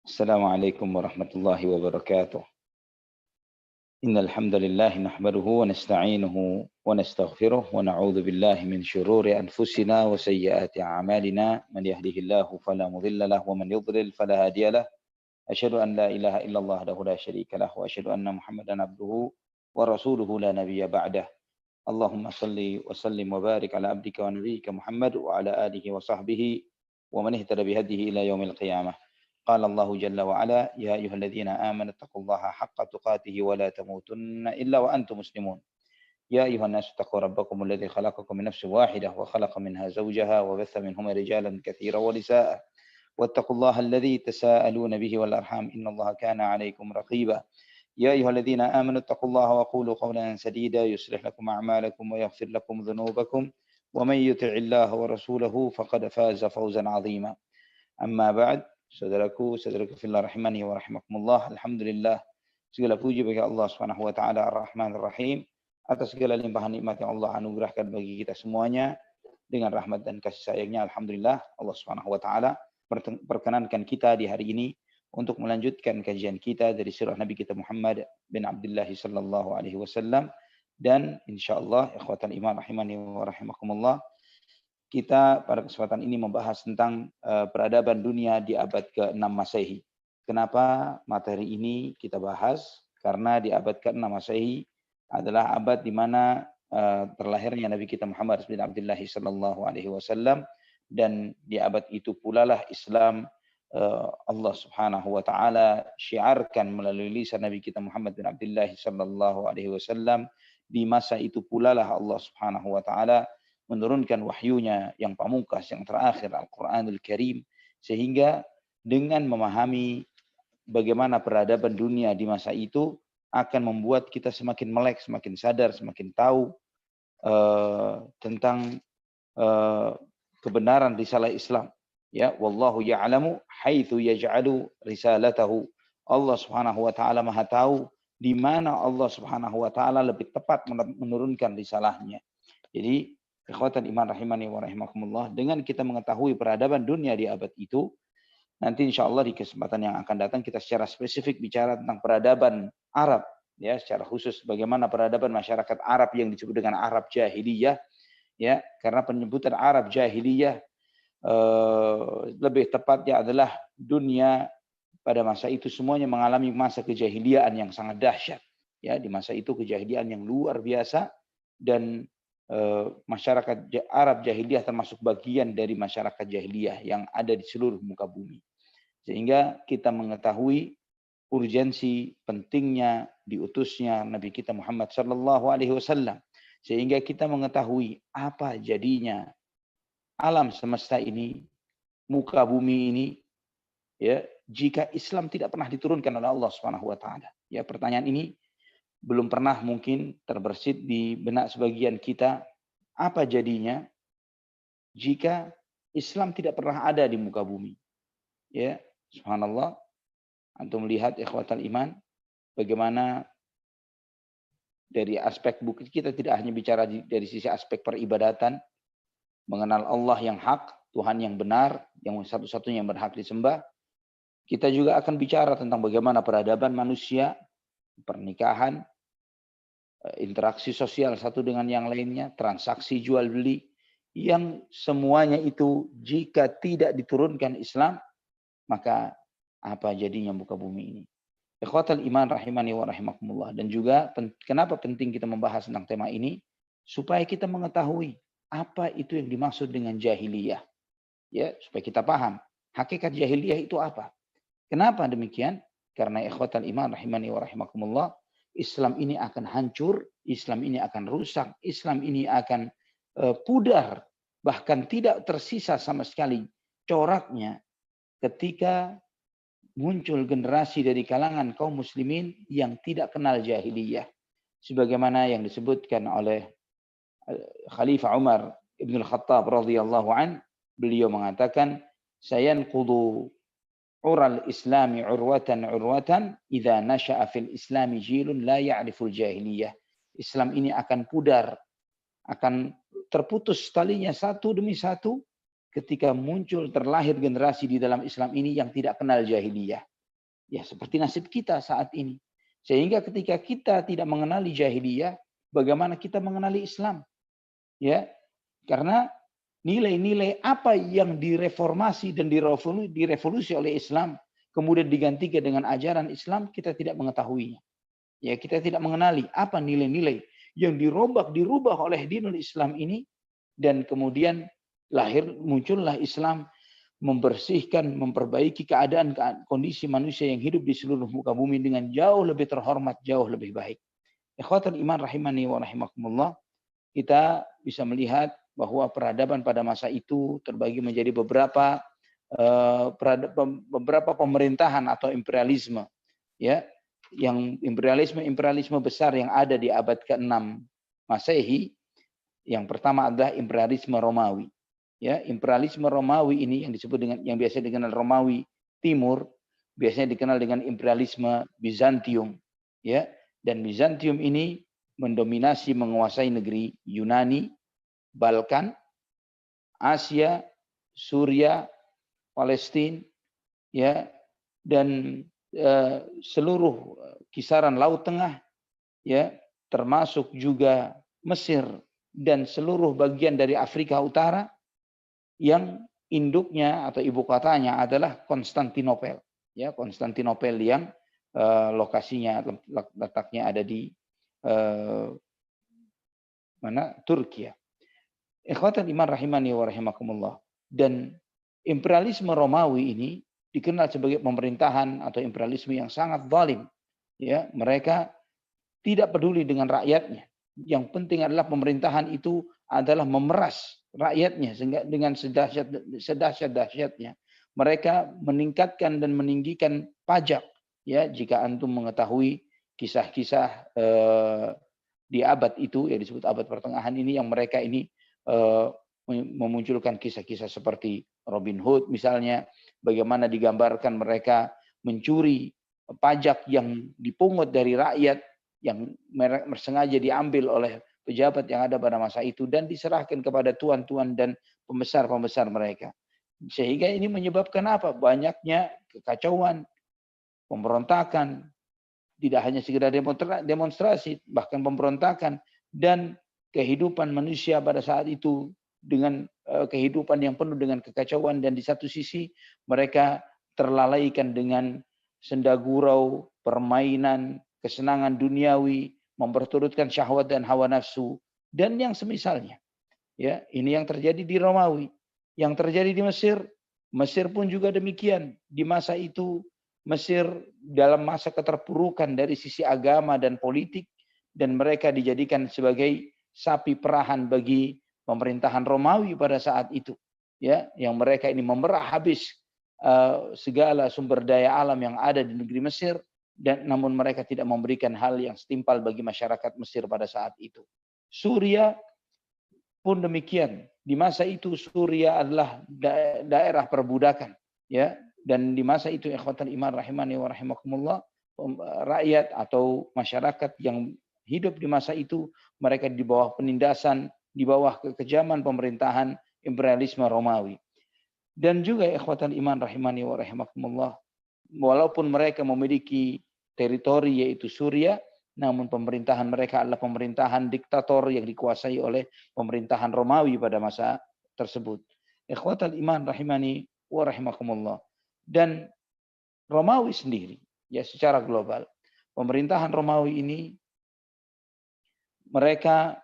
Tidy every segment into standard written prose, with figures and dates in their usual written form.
السلام عليكم ورحمة الله وبركاته. إن الحمد لله نحمده ونستعينه ونستغفره ونعوذ بالله من شرور أنفسنا وسيئات أعمالنا. من يهده الله فلا مضل له ومن يضلل فلا هادي له. أشهد أن لا إله إلا الله وحده لا شريك له وأشهد أن محمدا عبده ورسوله لا نبي بعده. اللهم صل وسلم وبارك على عبدك ونبيك محمد وعلى آله وصحبه ومن اهتدى بهديه إلى يوم القيامة. قال الله جل وعلا: يا أيها الذين آمنوا اتقوا الله حق تقاته ولا تموتن إلا وأنتم مسلمون. يا أيها الناس اتقوا ربكم الذي خلقكم من نفس واحدة وخلق منها زوجها وبث منهما رجالا كثيرا ونساء واتقوا الله الذي تساءلون به والأرحام إن الله كان عليكم رقيبا. يا أيها الذين آمنوا اتقوا الله وقولوا قولا سديدا يصلح لكم أعمالكم ويغفر لكم ذنوبكم ومن يطع الله ورسوله فقد فاز فوزا عظيما. Amma ba'd, saudaraku fillah rahimani wa rahimakumullah. Alhamdulillah, segala puji bagi Allah Subhanahu wa taala Ar-Rahman Ar-Rahim atas segala limpahan nikmat yang Allah anugerahkan bagi kita semuanya dengan rahmat dan kasih sayangnya. Alhamdulillah, Allah Subhanahu wa taala perkenankan kita di hari ini untuk melanjutkan kajian kita dari sirah Nabi kita Muhammad bin Abdullah sallallahu alaihi wasallam, dan insyaallah ikhwatal iman rahimani wa rahimakumullah, kita pada kesempatan ini membahas tentang peradaban dunia di abad ke-6 Masehi. Kenapa materi ini kita bahas? Karena di abad ke-6 Masehi adalah abad di mana terlahirnya Nabi kita Muhammad bin Abdullah sallallahu alaihi wasallam, dan di abad itu pula lah Islam Allah Subhanahu wa taala syiarkan melalui lisan Nabi kita Muhammad bin Abdullah sallallahu alaihi wasallam. Di masa itu pula lah Allah Subhanahu wa taala menurunkan wahyunya yang pamungkas, yang terakhir, Al-Quranul Karim, sehingga dengan memahami bagaimana peradaban dunia di masa itu akan membuat kita semakin melek, semakin sadar, semakin tahu tentang kebenaran risalah Islam. Ya, wallahu ya'lamu haitsu yaj'alu risalatahu. Allah Subhanahu wa taala Maha tahu di mana Allah Subhanahu wa taala lebih tepat menurunkan risalahnya. Jadi ikhwatan iman rahimani wa rahimakumullah, dengan kita mengetahui peradaban dunia di abad itu, nanti insyaallah di kesempatan yang akan datang kita secara spesifik bicara tentang peradaban Arab, ya, secara khusus bagaimana peradaban masyarakat Arab yang disebut dengan Arab jahiliyah, ya, karena penyebutan Arab jahiliyah lebih tepatnya adalah dunia pada masa itu semuanya mengalami masa kejahiliaan yang sangat dahsyat, ya. Di masa itu kejahiliaan yang luar biasa, dan masyarakat Arab jahiliyah termasuk bagian dari masyarakat jahiliyah yang ada di seluruh muka bumi. Sehingga kita mengetahui urgensi pentingnya diutusnya Nabi kita Muhammad sallallahu alaihi wasallam, sehingga kita mengetahui apa jadinya alam semesta ini, muka bumi ini, ya, jika Islam tidak pernah diturunkan oleh Allah Subhanahu wa taala. Ya, pertanyaan ini belum pernah mungkin terbersit di benak sebagian kita. Apa jadinya jika Islam tidak pernah ada di muka bumi? Ya, subhanallah. Antum melihat ikhwatal iman bagaimana dari aspek bukti, kita tidak hanya bicara dari sisi aspek peribadatan, mengenal Allah yang hak, Tuhan yang benar, yang satu-satunya yang berhak disembah. Kita juga akan bicara tentang bagaimana peradaban manusia, pernikahan, interaksi sosial satu dengan yang lainnya, transaksi jual beli, yang semuanya itu jika tidak diturunkan Islam, maka apa jadinya muka bumi ini? Ikhwatal iman rahimani wa rahimakumullah. Dan juga kenapa penting kita membahas tentang tema ini? Supaya kita mengetahui apa itu yang dimaksud dengan jahiliyah. Ya, supaya kita paham hakikat jahiliyah itu apa. Kenapa demikian? Karena ikhwatal iman rahimani wa rahimakumullah, Islam ini akan hancur, Islam ini akan rusak, Islam ini akan pudar, bahkan tidak tersisa sama sekali coraknya ketika muncul generasi dari kalangan kaum muslimin yang tidak kenal jahiliyah. Sebagaimana yang disebutkan oleh Khalifah Umar Ibn Al-Khattab radhiyallahu an, beliau mengatakan, sayanqudu ural islami urwatan idza nasha'a fil islami jilun la ya'riful jahiliyah. Islam ini akan pudar, akan terputus talinya satu demi satu ketika muncul terlahir generasi di dalam Islam ini yang tidak kenal jahiliyah. Ya seperti nasib kita saat ini. Sehingga ketika kita tidak mengenali jahiliyah, bagaimana kita mengenali Islam? Ya, karena nilai-nilai apa yang direformasi dan direvolusi oleh Islam, kemudian digantikan dengan ajaran Islam, kita tidak mengetahuinya. Ya, kita tidak mengenali apa nilai-nilai yang dirubah oleh dinul Islam ini, dan kemudian muncullah Islam membersihkan, memperbaiki keadaan kondisi manusia yang hidup di seluruh muka bumi dengan jauh lebih terhormat, jauh lebih baik. Ikhwatul iman rahimani wa rahimakumullah, kita bisa melihat bahwa peradaban pada masa itu terbagi menjadi beberapa pemerintahan atau imperialisme, ya, yang imperialisme besar yang ada di abad ke-6 Masehi. Yang pertama adalah imperialisme Romawi. Ya, imperialisme Romawi ini yang biasa dikenal Romawi Timur, biasanya dikenal dengan imperialisme Bizantium, ya. Dan Bizantium ini mendominasi, menguasai negeri Yunani, Balkan, Asia, Suria, Palestina, ya, dan seluruh kisaran Laut Tengah, ya, termasuk juga Mesir dan seluruh bagian dari Afrika Utara, yang induknya atau ibu kotanya adalah Konstantinopel, ya, Konstantinopel yang lokasinya, letaknya ada di Turki. Ikhwatan iman rahimani wa rahimakumullah. Dan imperialisme Romawi ini dikenal sebagai pemerintahan atau imperialisme yang sangat zalim. Ya, mereka tidak peduli dengan rakyatnya. Yang penting adalah pemerintahan itu adalah memeras rakyatnya, sehingga dengan sedahsyat-dahsyatnya mereka meningkatkan dan meninggikan pajak. Ya, jika antum mengetahui kisah-kisah di abad itu, yang disebut abad pertengahan ini, yang mereka ini memunculkan kisah-kisah seperti Robin Hood misalnya, bagaimana digambarkan mereka mencuri pajak yang dipungut dari rakyat, yang sengaja diambil oleh pejabat yang ada pada masa itu dan diserahkan kepada tuan-tuan dan pembesar-pembesar mereka. Sehingga ini menyebabkan apa? Banyaknya kekacauan, pemberontakan, tidak hanya sekedar demonstrasi, bahkan pemberontakan, dan kehidupan manusia pada saat itu dengan kehidupan yang penuh dengan kekacauan, dan di satu sisi mereka terlalaikan dengan senda gurau, permainan, kesenangan duniawi, memperturutkan syahwat dan hawa nafsu, dan yang semisalnya. Ya, ini yang terjadi di Romawi, yang terjadi di Mesir. Mesir pun juga demikian. Di masa itu Mesir dalam masa keterpurukan dari sisi agama dan politik, dan mereka dijadikan sebagai sapi perahan bagi pemerintahan Romawi pada saat itu. Ya, yang mereka ini memerah habis segala sumber daya alam yang ada di negeri Mesir, dan namun mereka tidak memberikan hal yang setimpal bagi masyarakat Mesir pada saat itu. Suria pun demikian. Di masa itu Suria adalah daerah perbudakan, ya. Dan di masa itu ikhwatal iman rahimani wa rahimakumullah, rakyat atau masyarakat yang hidup di masa itu, mereka di bawah penindasan, di bawah kekejaman pemerintahan imperialisme Romawi. Dan juga ikhwatal iman rahimani wa rahimakumullah, walaupun mereka memiliki teritori yaitu Suria, namun pemerintahan mereka adalah pemerintahan diktator yang dikuasai oleh pemerintahan Romawi pada masa tersebut. Ikhwatal iman rahimani wa rahimakumullah. Dan Romawi sendiri, ya, secara global, pemerintahan Romawi ini mereka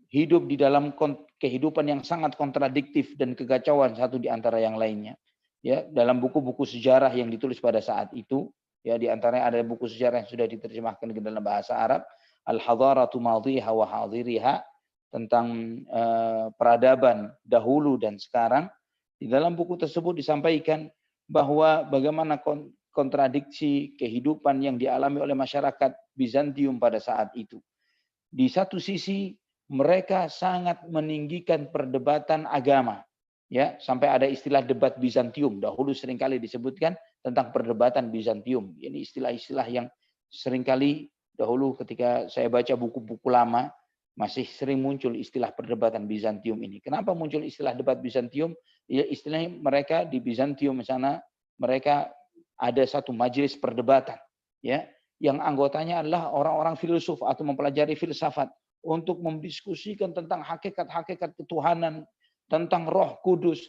hidup di dalam kehidupan yang sangat kontradiktif dan kekacauan satu di antara yang lainnya. Ya, dalam buku-buku sejarah yang ditulis pada saat itu, ya, di antaranya ada buku sejarah yang sudah diterjemahkan ke dalam bahasa Arab, Al-Hadaratu Madhiha wa Hadiriha, tentang peradaban dahulu dan sekarang. Di dalam buku tersebut disampaikan bahwa bagaimana kontradiksi kehidupan yang dialami oleh masyarakat Bizantium pada saat itu. Di satu sisi mereka sangat meninggikan perdebatan agama, ya, sampai ada istilah debat Bizantium. Dahulu seringkali disebutkan tentang perdebatan Bizantium. Ini istilah-istilah yang seringkali dahulu ketika saya baca buku-buku lama masih sering muncul istilah perdebatan Bizantium ini. Kenapa muncul istilah debat Bizantium? Ya, istilahnya mereka di Bizantium sana mereka ada satu majelis perdebatan, ya, yang anggotanya adalah orang-orang filsuf atau mempelajari filsafat untuk mendiskusikan tentang hakikat-hakikat ketuhanan, tentang Roh Kudus,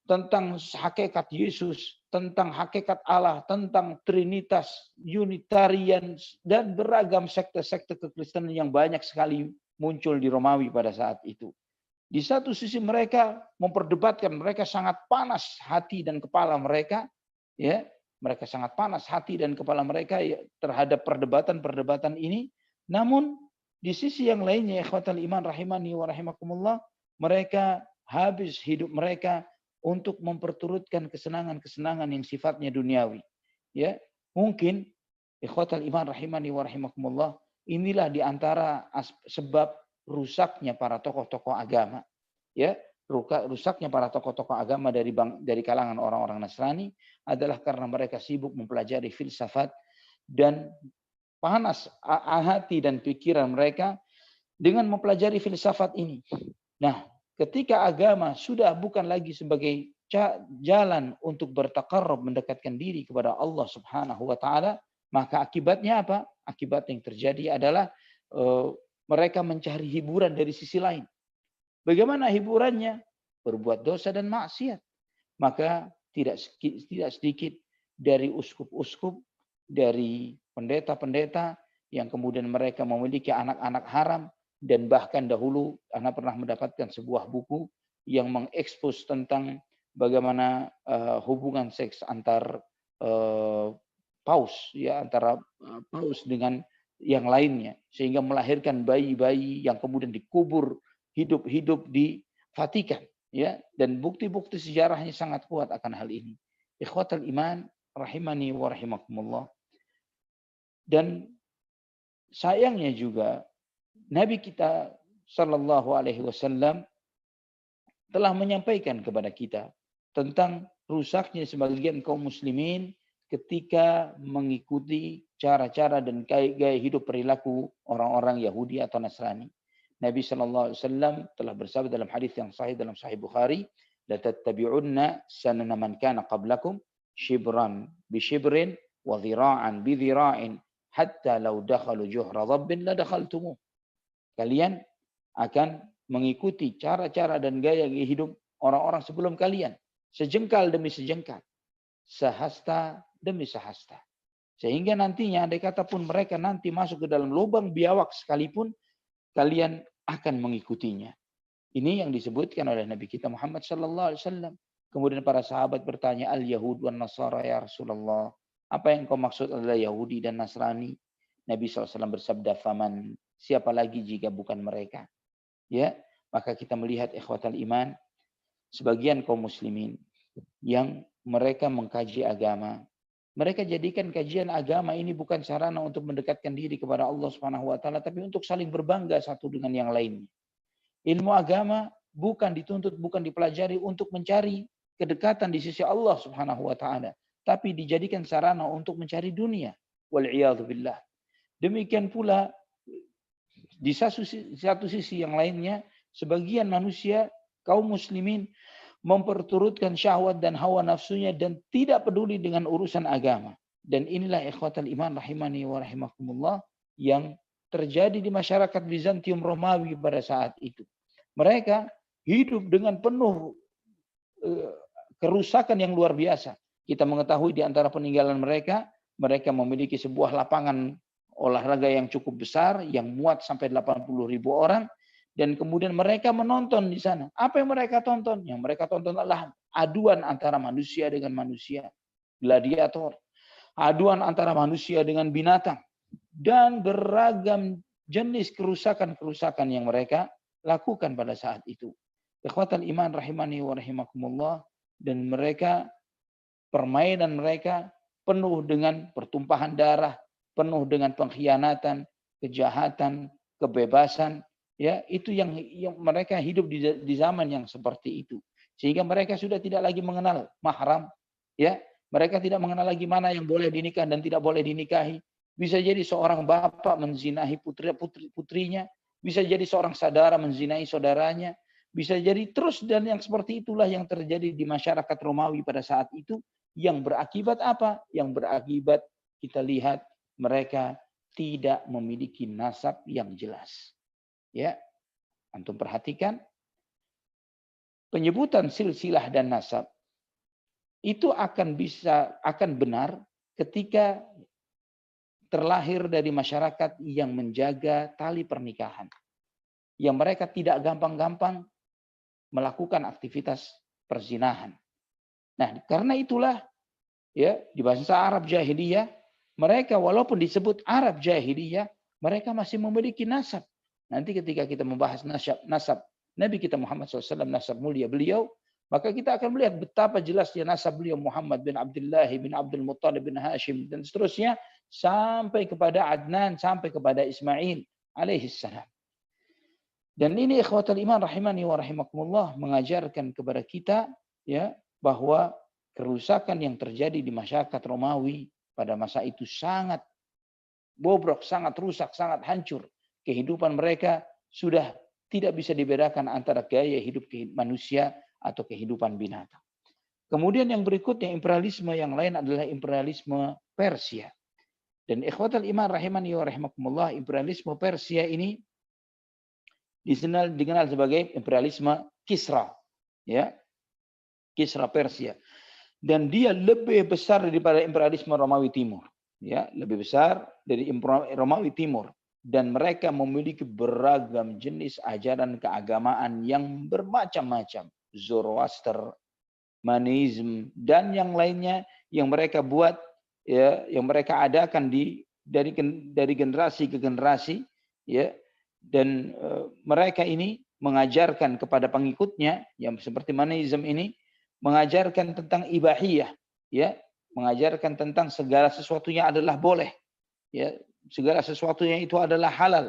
tentang hakikat Yesus, tentang hakikat Allah, tentang Trinitas, Unitarian, dan beragam sekte-sekte kekristenan yang banyak sekali muncul di Romawi pada saat itu. Di satu sisi mereka memperdebatkan, mereka sangat panas hati dan kepala mereka, ya, mereka sangat panas hati dan kepala mereka ya, terhadap perdebatan-perdebatan ini. Namun di sisi yang lainnya, ikhwatal iman rahimani wa rahimakumullah, mereka habis hidup mereka untuk memperturutkan kesenangan-kesenangan yang sifatnya duniawi. Ya, mungkin ikhwatal iman rahimani wa rahimakumullah, inilah di antara sebab rusaknya para tokoh-tokoh agama. Ya, rusaknya para tokoh-tokoh agama dari kalangan orang-orang Nasrani adalah karena mereka sibuk mempelajari filsafat dan panas hati dan pikiran mereka dengan mempelajari filsafat ini. Nah, ketika agama sudah bukan lagi sebagai jalan untuk bertaqarrub, mendekatkan diri kepada Allah Subhanahu wa taala, maka akibatnya apa? Akibat yang terjadi adalah mereka mencari hiburan dari sisi lain. Bagaimana hiburannya? Berbuat dosa dan maksiat. Maka tidak sedikit dari uskup-uskup, dari pendeta-pendeta yang kemudian mereka memiliki anak-anak haram, dan bahkan dahulu Anda pernah mendapatkan sebuah buku yang mengekspos tentang bagaimana hubungan seks antar paus, ya, antara paus dengan yang lainnya, sehingga melahirkan bayi-bayi yang kemudian dikubur hidup-hidup di Vatikan, ya, dan bukti-bukti sejarahnya sangat kuat akan hal ini. Ikhwatal iman rahimani wa rahimakumullah. Dan sayangnya juga Nabi kita sallallahu alaihi wasallam telah menyampaikan kepada kita tentang rusaknya sebagian kaum muslimin ketika mengikuti cara-cara dan gaya hidup perilaku orang-orang Yahudi atau Nasrani. Nabi sallallahu alaihi wasallam telah bersabda dalam hadis yang sahih dalam Sahih Bukhari, "La tattabi'unna sanana man kana qablakum shibran bi shibrin wa dhira'an bi dhira'in hatta law dakhalu juhra dhabbin la dakhaltumuh." Kalian akan mengikuti cara-cara dan gaya hidup orang-orang sebelum kalian, sejengkal demi sejengkal, sehasta demi sehasta. Sehingga nantinya andai kata pun mereka nanti masuk ke dalam lubang biawak sekalipun, kalian akan mengikutinya. Ini yang disebutkan oleh Nabi kita Muhammad sallallahu alaihi wasallam. Kemudian para sahabat bertanya, "Al-Yahud wan Nasara ya Rasulullah?" Apa yang kau maksud adalah Yahudi dan Nasrani? Nabi SAW bersabda, "Faman, siapa lagi jika bukan mereka?" Ya, maka kita melihat ikhwatal iman, sebagian kaum muslimin yang mereka mengkaji agama, mereka jadikan kajian agama ini bukan sarana untuk mendekatkan diri kepada Allah Subhanahu wa taala, tapi untuk saling berbangga satu dengan yang lainnya. Ilmu agama bukan dituntut, bukan dipelajari untuk mencari kedekatan di sisi Allah Subhanahu wa taala, tapi dijadikan sarana untuk mencari dunia. Wal iyadzu billah. Demikian pula di satu sisi yang lainnya, sebagian manusia kaum muslimin memperturutkan syahwat dan hawa nafsunya dan tidak peduli dengan urusan agama. Dan inilah ikhwatal iman rahimani wa rahimakumullah yang terjadi di masyarakat Bizantium Romawi pada saat itu. Mereka hidup dengan penuh kerusakan yang luar biasa. Kita mengetahui di antara peninggalan mereka, mereka memiliki sebuah lapangan olahraga yang cukup besar, yang muat sampai 80.000 orang. Dan kemudian mereka menonton di sana. Apa yang mereka tonton? Yang mereka tonton adalah aduan antara manusia dengan manusia. Gladiator. Aduan antara manusia dengan binatang. Dan beragam jenis kerusakan-kerusakan yang mereka lakukan pada saat itu. Ikhwatal iman rahimani wa rahimakumullah. Dan mereka, permainan mereka penuh dengan pertumpahan darah, penuh dengan pengkhianatan, kejahatan, kebebasan. Ya, itu yang mereka hidup di zaman yang seperti itu. Sehingga mereka sudah tidak lagi mengenal mahram, ya. Mereka tidak mengenal lagi mana yang boleh dinikah dan tidak boleh dinikahi. Bisa jadi seorang bapak menzinahi putrinya, bisa jadi seorang saudara menzinahi saudaranya, bisa jadi terus, dan yang seperti itulah yang terjadi di masyarakat Romawi pada saat itu, yang berakibat apa? Yang berakibat kita lihat mereka tidak memiliki nasab yang jelas. Ya, antum perhatikan penyebutan silsilah dan nasab itu akan benar ketika terlahir dari masyarakat yang menjaga tali pernikahan, yang mereka tidak gampang-gampang melakukan aktivitas perzinahan. Nah, karena itulah ya di bahasa Arab jahiliyah mereka walaupun disebut Arab jahiliyah, mereka masih memiliki nasab. Nanti ketika kita membahas nasab Nabi kita Muhammad SAW, nasab mulia beliau, maka kita akan melihat betapa jelasnya nasab beliau Muhammad bin Abdullah bin Abdul Muttalib bin Hashim dan seterusnya sampai kepada Adnan, sampai kepada Ismail alaihissalam. Dan ini ikhwatal iman rahimani wa rahimakumullah mengajarkan kepada kita ya bahwa kerusakan yang terjadi di masyarakat Romawi pada masa itu sangat bobrok, sangat rusak, sangat hancur. Kehidupan mereka sudah tidak bisa dibedakan antara gaya hidup manusia atau kehidupan binatang. Kemudian yang berikutnya imperialisme yang lain adalah imperialisme Persia. Dan ikhwatal iman rahimani wa rahimakumullah, imperialisme Persia ini dikenal sebagai imperialisme Kisra, ya. Kisra Persia. Dan dia lebih besar daripada imperialisme Romawi Timur, ya, lebih besar dari Romawi Timur, dan mereka memiliki beragam jenis ajaran keagamaan yang bermacam-macam, Zoroaster, Manism dan yang lainnya yang mereka buat, ya, yang mereka adakan dari generasi ke generasi, ya, dan mereka ini mengajarkan kepada pengikutnya yang seperti Manism ini mengajarkan tentang ibahiyah, ya, mengajarkan tentang segala sesuatunya adalah boleh, ya, segala sesuatunya itu adalah halal.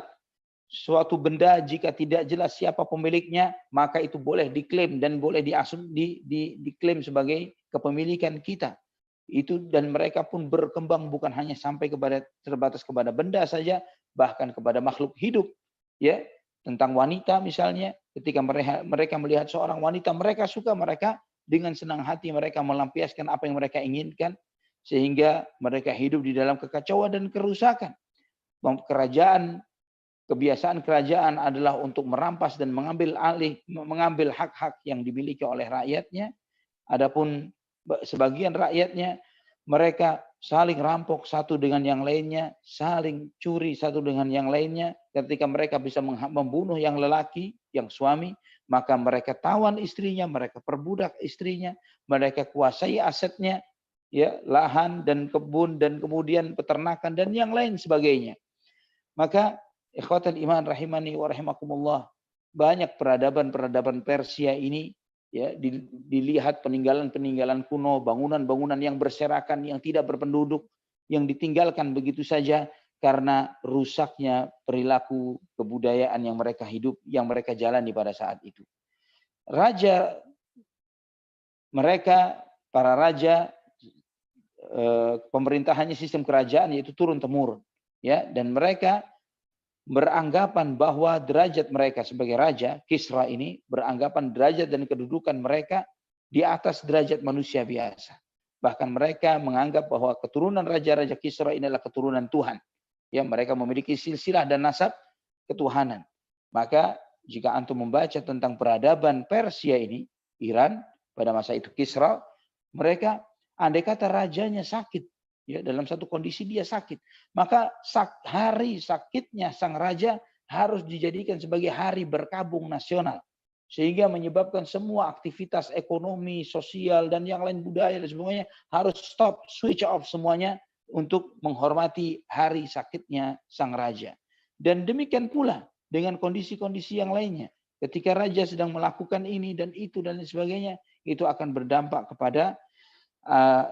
Suatu benda jika tidak jelas siapa pemiliknya, maka itu boleh diklaim dan boleh diklaim sebagai kepemilikan kita. Itu dan mereka pun berkembang bukan hanya sampai terbatas kepada benda saja, bahkan kepada makhluk hidup, ya. Tentang wanita misalnya, ketika mereka melihat seorang wanita, mereka suka, mereka dengan senang hati mereka melampiaskan apa yang mereka inginkan, sehingga mereka hidup di dalam kekacauan dan kerusakan. Kebiasaan kerajaan adalah untuk merampas dan mengambil hak-hak yang dimiliki oleh rakyatnya. Adapun sebagian rakyatnya, mereka saling rampok satu dengan yang lainnya, saling curi satu dengan yang lainnya. Ketika mereka bisa membunuh yang lelaki, yang suami, maka mereka tawan istrinya, mereka perbudak istrinya, mereka kuasai asetnya, ya, lahan dan kebun dan kemudian peternakan dan yang lain sebagainya. Maka ikhwatal iman rahimani wa rahimakumullah, banyak peradaban Persia ini, ya, dilihat peninggalan-peninggalan kuno, bangunan-bangunan yang berserakan, yang tidak berpenduduk, yang ditinggalkan begitu saja karena rusaknya perilaku kebudayaan yang mereka hidup, yang mereka jalani pada saat itu. Para raja, pemerintahannya sistem kerajaan yaitu turun temurun, ya, dan mereka beranggapan bahwa derajat mereka sebagai raja, Kisra ini beranggapan derajat dan kedudukan mereka di atas derajat manusia biasa. Bahkan mereka menganggap bahwa keturunan raja-raja Kisra ini adalah keturunan Tuhan. Ya, mereka memiliki silsilah dan nasab ketuhanan. Maka jika antum membaca tentang peradaban Persia ini, Iran pada masa itu Kisra, mereka andai kata rajanya sakit, ya, dalam satu kondisi dia sakit, maka hari sakitnya sang raja harus dijadikan sebagai hari berkabung nasional, sehingga menyebabkan semua aktivitas ekonomi, sosial dan yang lain, budaya dan semuanya harus stop, switch off semuanya untuk menghormati hari sakitnya sang raja. Dan demikian pula dengan kondisi-kondisi yang lainnya. Ketika raja sedang melakukan ini dan itu dan sebagainya, itu akan berdampak kepada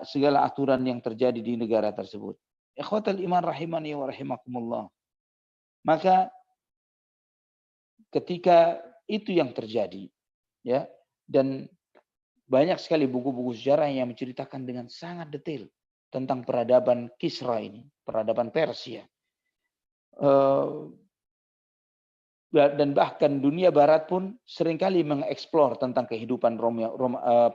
segala aturan yang terjadi di negara tersebut. Ikhwatal iman rahimani wa rahimakumullah. Maka ketika itu yang terjadi, ya, dan banyak sekali buku-buku sejarah yang menceritakan dengan sangat detail tentang peradaban Kisra ini, peradaban Persia. dan bahkan dunia barat pun seringkali mengeksplor tentang kehidupan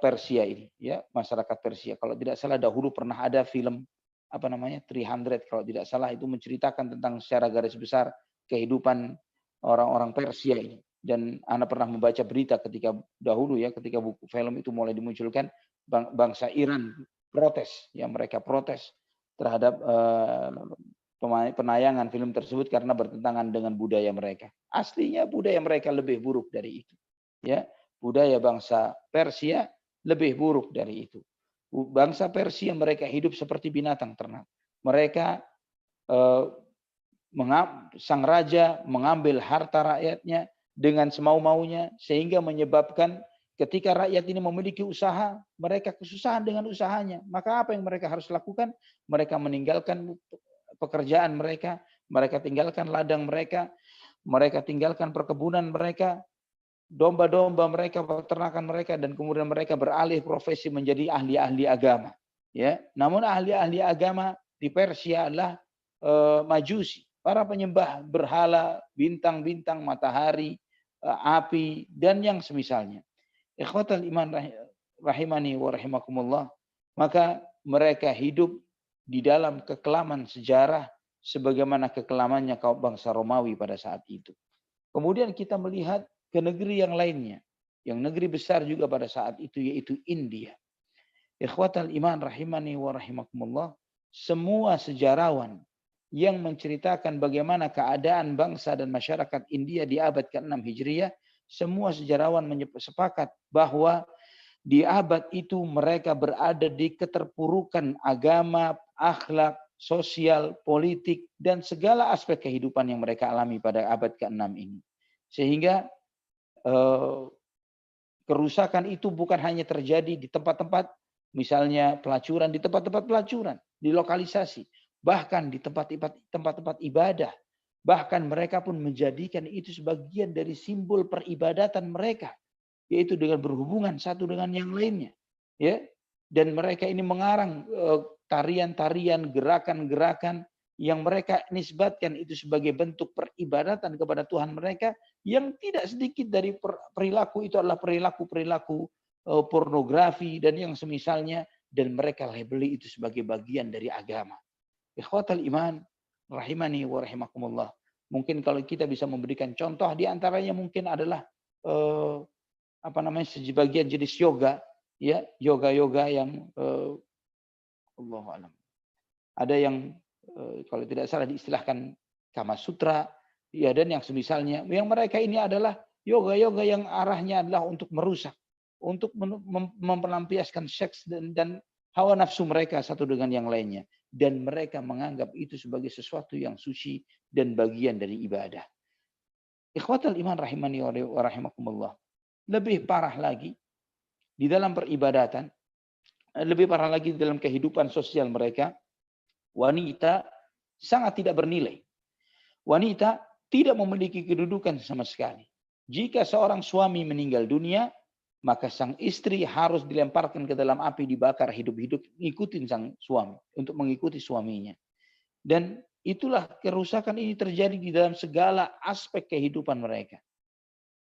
Persia ini, ya, masyarakat Persia. Kalau tidak salah dahulu pernah ada film apa namanya 300 kalau tidak salah, itu menceritakan tentang secara garis besar kehidupan orang-orang Persia ini. Dan Anda pernah membaca berita ketika dahulu, ya, ketika buku film itu mulai dimunculkan, bangsa Iran protes, ya, mereka protes terhadap penayangan film tersebut karena bertentangan dengan budaya mereka. Aslinya budaya mereka lebih buruk dari itu. Ya, budaya bangsa Persia lebih buruk dari itu. Bangsa Persia mereka hidup seperti binatang ternak. Mereka sang raja mengambil harta rakyatnya dengan semau-maunya sehingga menyebabkan ketika rakyat ini memiliki usaha, mereka kesusahan dengan usahanya. Maka apa yang mereka harus lakukan? Mereka meninggalkan pekerjaan mereka, mereka tinggalkan ladang mereka tinggalkan perkebunan mereka, domba-domba mereka, peternakan mereka, dan kemudian mereka beralih profesi menjadi ahli-ahli agama. Ya, namun ahli-ahli agama di Persia adalah Majusi, para penyembah berhala, bintang-bintang, matahari, api, dan yang semisalnya. Ikhwatal iman rahimani wa rahimakumullah. Maka mereka hidup di dalam kekelaman sejarah sebagaimana kekelamannya kaum bangsa Romawi pada saat itu. Kemudian kita melihat ke negeri yang lainnya, yang negeri besar juga pada saat itu, yaitu India. Ikhwatal iman rahimani wa rahimakumullah. Semua sejarawan yang menceritakan bagaimana keadaan bangsa dan masyarakat India di abad ke-6 Hijriah, semua sejarawan sepakat bahwa di abad itu mereka berada di keterpurukan agama, akhlak, sosial, politik, dan segala aspek kehidupan yang mereka alami pada abad ke-6 ini. Sehingga kerusakan itu bukan hanya terjadi di tempat-tempat, misalnya pelacuran, di tempat-tempat pelacuran, di lokalisasi, bahkan di tempat-tempat ibadah. Bahkan mereka pun menjadikan itu sebagian dari simbol peribadatan mereka, yaitu dengan berhubungan satu dengan yang lainnya, ya. Dan mereka ini mengarang tarian-tarian, gerakan-gerakan yang mereka nisbatkan itu sebagai bentuk peribadatan kepada Tuhan mereka, yang tidak sedikit dari perilaku itu adalah perilaku pornografi dan yang semisalnya, dan mereka labeli itu sebagai bagian dari agama. Ikhwatal iman rahimani wa rahimakumullah. Mungkin kalau kita bisa memberikan contoh, di antaranya mungkin adalah sebagian jenis yoga, ya, yoga yang Allahu a'lam. Ada yang kalau tidak salah diistilahkan Kama Sutra, ya, dan yang semisalnya. Yang mereka ini adalah yoga yang arahnya adalah untuk merusak, untuk mempelampiaskan seks dan hawa nafsu mereka satu dengan yang lainnya, dan mereka menganggap itu sebagai sesuatu yang suci dan bagian dari ibadah. Ikhwatal iman rahimani wa rahimakumullah. Lebih parah lagi di dalam peribadatan, lebih parah lagi di dalam kehidupan sosial mereka, wanita sangat tidak bernilai. Wanita tidak memiliki kedudukan sama sekali. Jika seorang suami meninggal dunia, maka sang istri harus dilemparkan ke dalam api, dibakar hidup-hidup, ngikutin sang suami, untuk mengikuti suaminya. Dan itulah kerusakan ini terjadi di dalam segala aspek kehidupan mereka.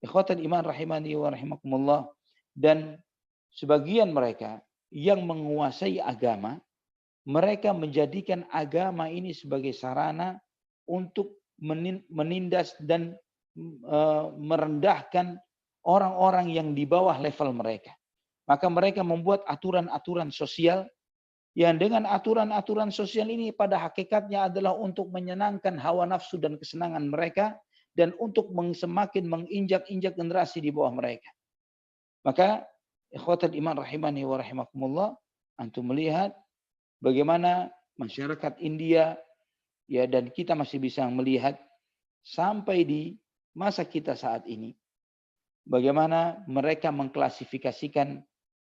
Ikhwatan iman rahimani wa rahimakumullah. Dan sebagian mereka yang menguasai agama, mereka menjadikan agama ini sebagai sarana untuk menindas dan merendahkan orang-orang yang di bawah level mereka. Maka mereka membuat aturan-aturan sosial, yang dengan aturan-aturan sosial ini pada hakikatnya adalah untuk menyenangkan hawa nafsu dan kesenangan mereka, dan untuk semakin menginjak-injak generasi di bawah mereka. Maka ikhwatul iman rahimani wa rahimakumullah, antum melihat bagaimana masyarakat India, ya, dan kita masih bisa melihat sampai di masa kita saat ini, bagaimana mereka mengklasifikasikan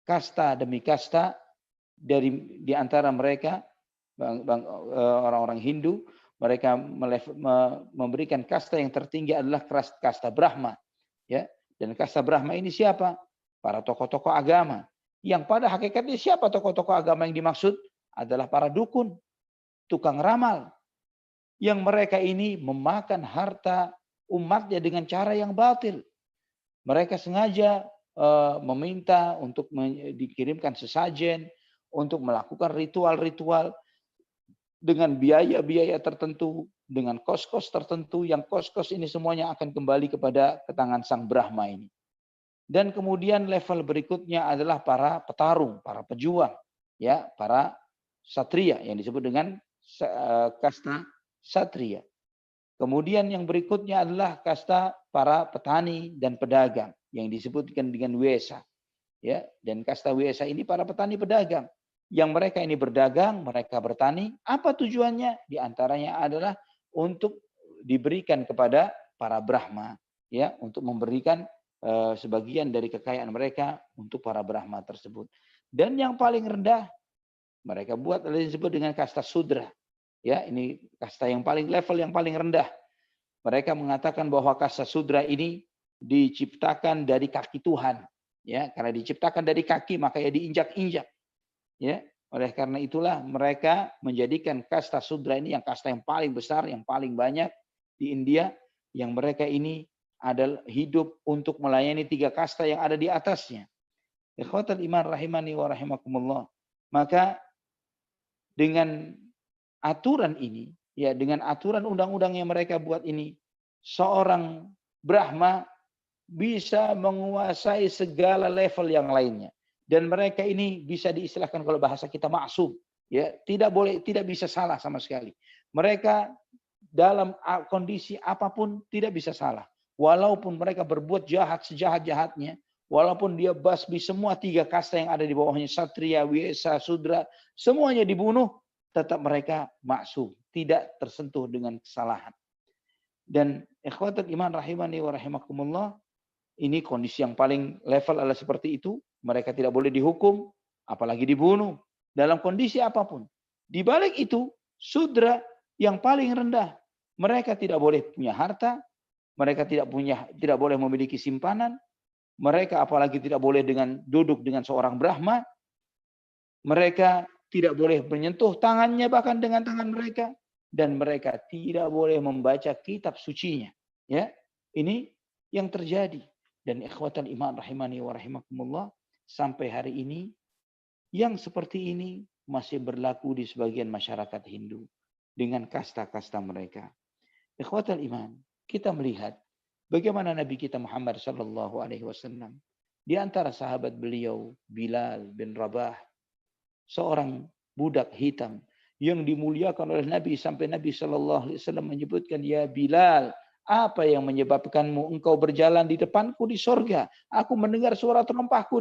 kasta demi kasta di antara mereka. Orang-orang Hindu, mereka memberikan kasta yang tertinggi adalah kasta Brahma, ya. Dan kasta Brahma ini siapa? Para tokoh-tokoh agama. Yang pada hakikatnya siapa tokoh-tokoh agama yang dimaksud? Adalah para dukun, tukang ramal, yang mereka ini memakan harta umatnya dengan cara yang batil. Mereka sengaja meminta untuk dikirimkan sesajen, untuk melakukan ritual-ritual dengan biaya-biaya tertentu, dengan kos-kos tertentu, yang kos-kos ini semuanya akan kembali kepada tangan Sang Brahma ini. Dan kemudian level berikutnya adalah para petarung, para pejuang, ya, para satria yang disebut dengan kasta satria. Kemudian yang berikutnya adalah kasta para petani dan pedagang yang disebutkan dengan wesa, ya. Dan kasta wesa ini para petani pedagang yang mereka ini berdagang, mereka bertani. Apa tujuannya? Di antaranya adalah untuk diberikan kepada para Brahma, ya, untuk memberikan sebagian dari kekayaan mereka untuk para Brahma tersebut. Dan yang paling rendah mereka buat adalah disebut dengan kasta Sudra. Ya, ini kasta yang paling level yang paling rendah. Mereka mengatakan bahwa kasta Sudra ini diciptakan dari kaki Tuhan, ya, karena diciptakan dari kaki maka ya diinjak-injak, ya. Oleh karena itulah mereka menjadikan kasta Sudra ini yang kasta yang paling besar, yang paling banyak di India, yang mereka ini adalah hidup untuk melayani 3 kasta yang ada di atasnya. Ikhwatal iman rahimani wa rahimakumullah. Maka dengan aturan ini, ya, dengan aturan undang-undang yang mereka buat ini, seorang Brahma bisa menguasai segala level yang lainnya. Dan mereka ini bisa diistilahkan kalau bahasa kita maksum, ya, tidak bisa salah sama sekali. Mereka dalam kondisi apapun tidak bisa salah. Walaupun mereka berbuat jahat sejahat-jahatnya, walaupun dia basmi semua 3 kasta yang ada di bawahnya, Satria, Wesa, Sudra, semuanya dibunuh, tetap mereka maksum, tidak tersentuh dengan kesalahan. Dan ikhwatul iman rahimani wa rahimakumullah, ini kondisi yang paling level adalah seperti itu. Mereka tidak boleh dihukum, apalagi dibunuh dalam kondisi apapun. Di balik itu, Sudra yang paling rendah, mereka tidak boleh punya harta, mereka tidak boleh memiliki simpanan, mereka apalagi tidak boleh duduk dengan seorang Brahma, mereka tidak boleh menyentuh tangannya bahkan dengan tangan mereka, dan mereka tidak boleh membaca kitab sucinya. Ya, ini yang terjadi. Dan ikhwatan iman rahimani wa rahimakumullah, sampai hari ini yang seperti ini masih berlaku di sebagian masyarakat Hindu dengan kasta-kasta mereka. Ikhwatan iman, kita melihat bagaimana Nabi kita Muhammad sallallahu alaihi wasallam, di antara sahabat beliau Bilal bin Rabah, seorang budak hitam yang dimuliakan oleh Nabi sampai Nabi sallallahu alaihi wasallam menyebutkan, ya Bilal, apa yang menyebabkanmu engkau berjalan di depanku di surga? Aku mendengar suara terompahmu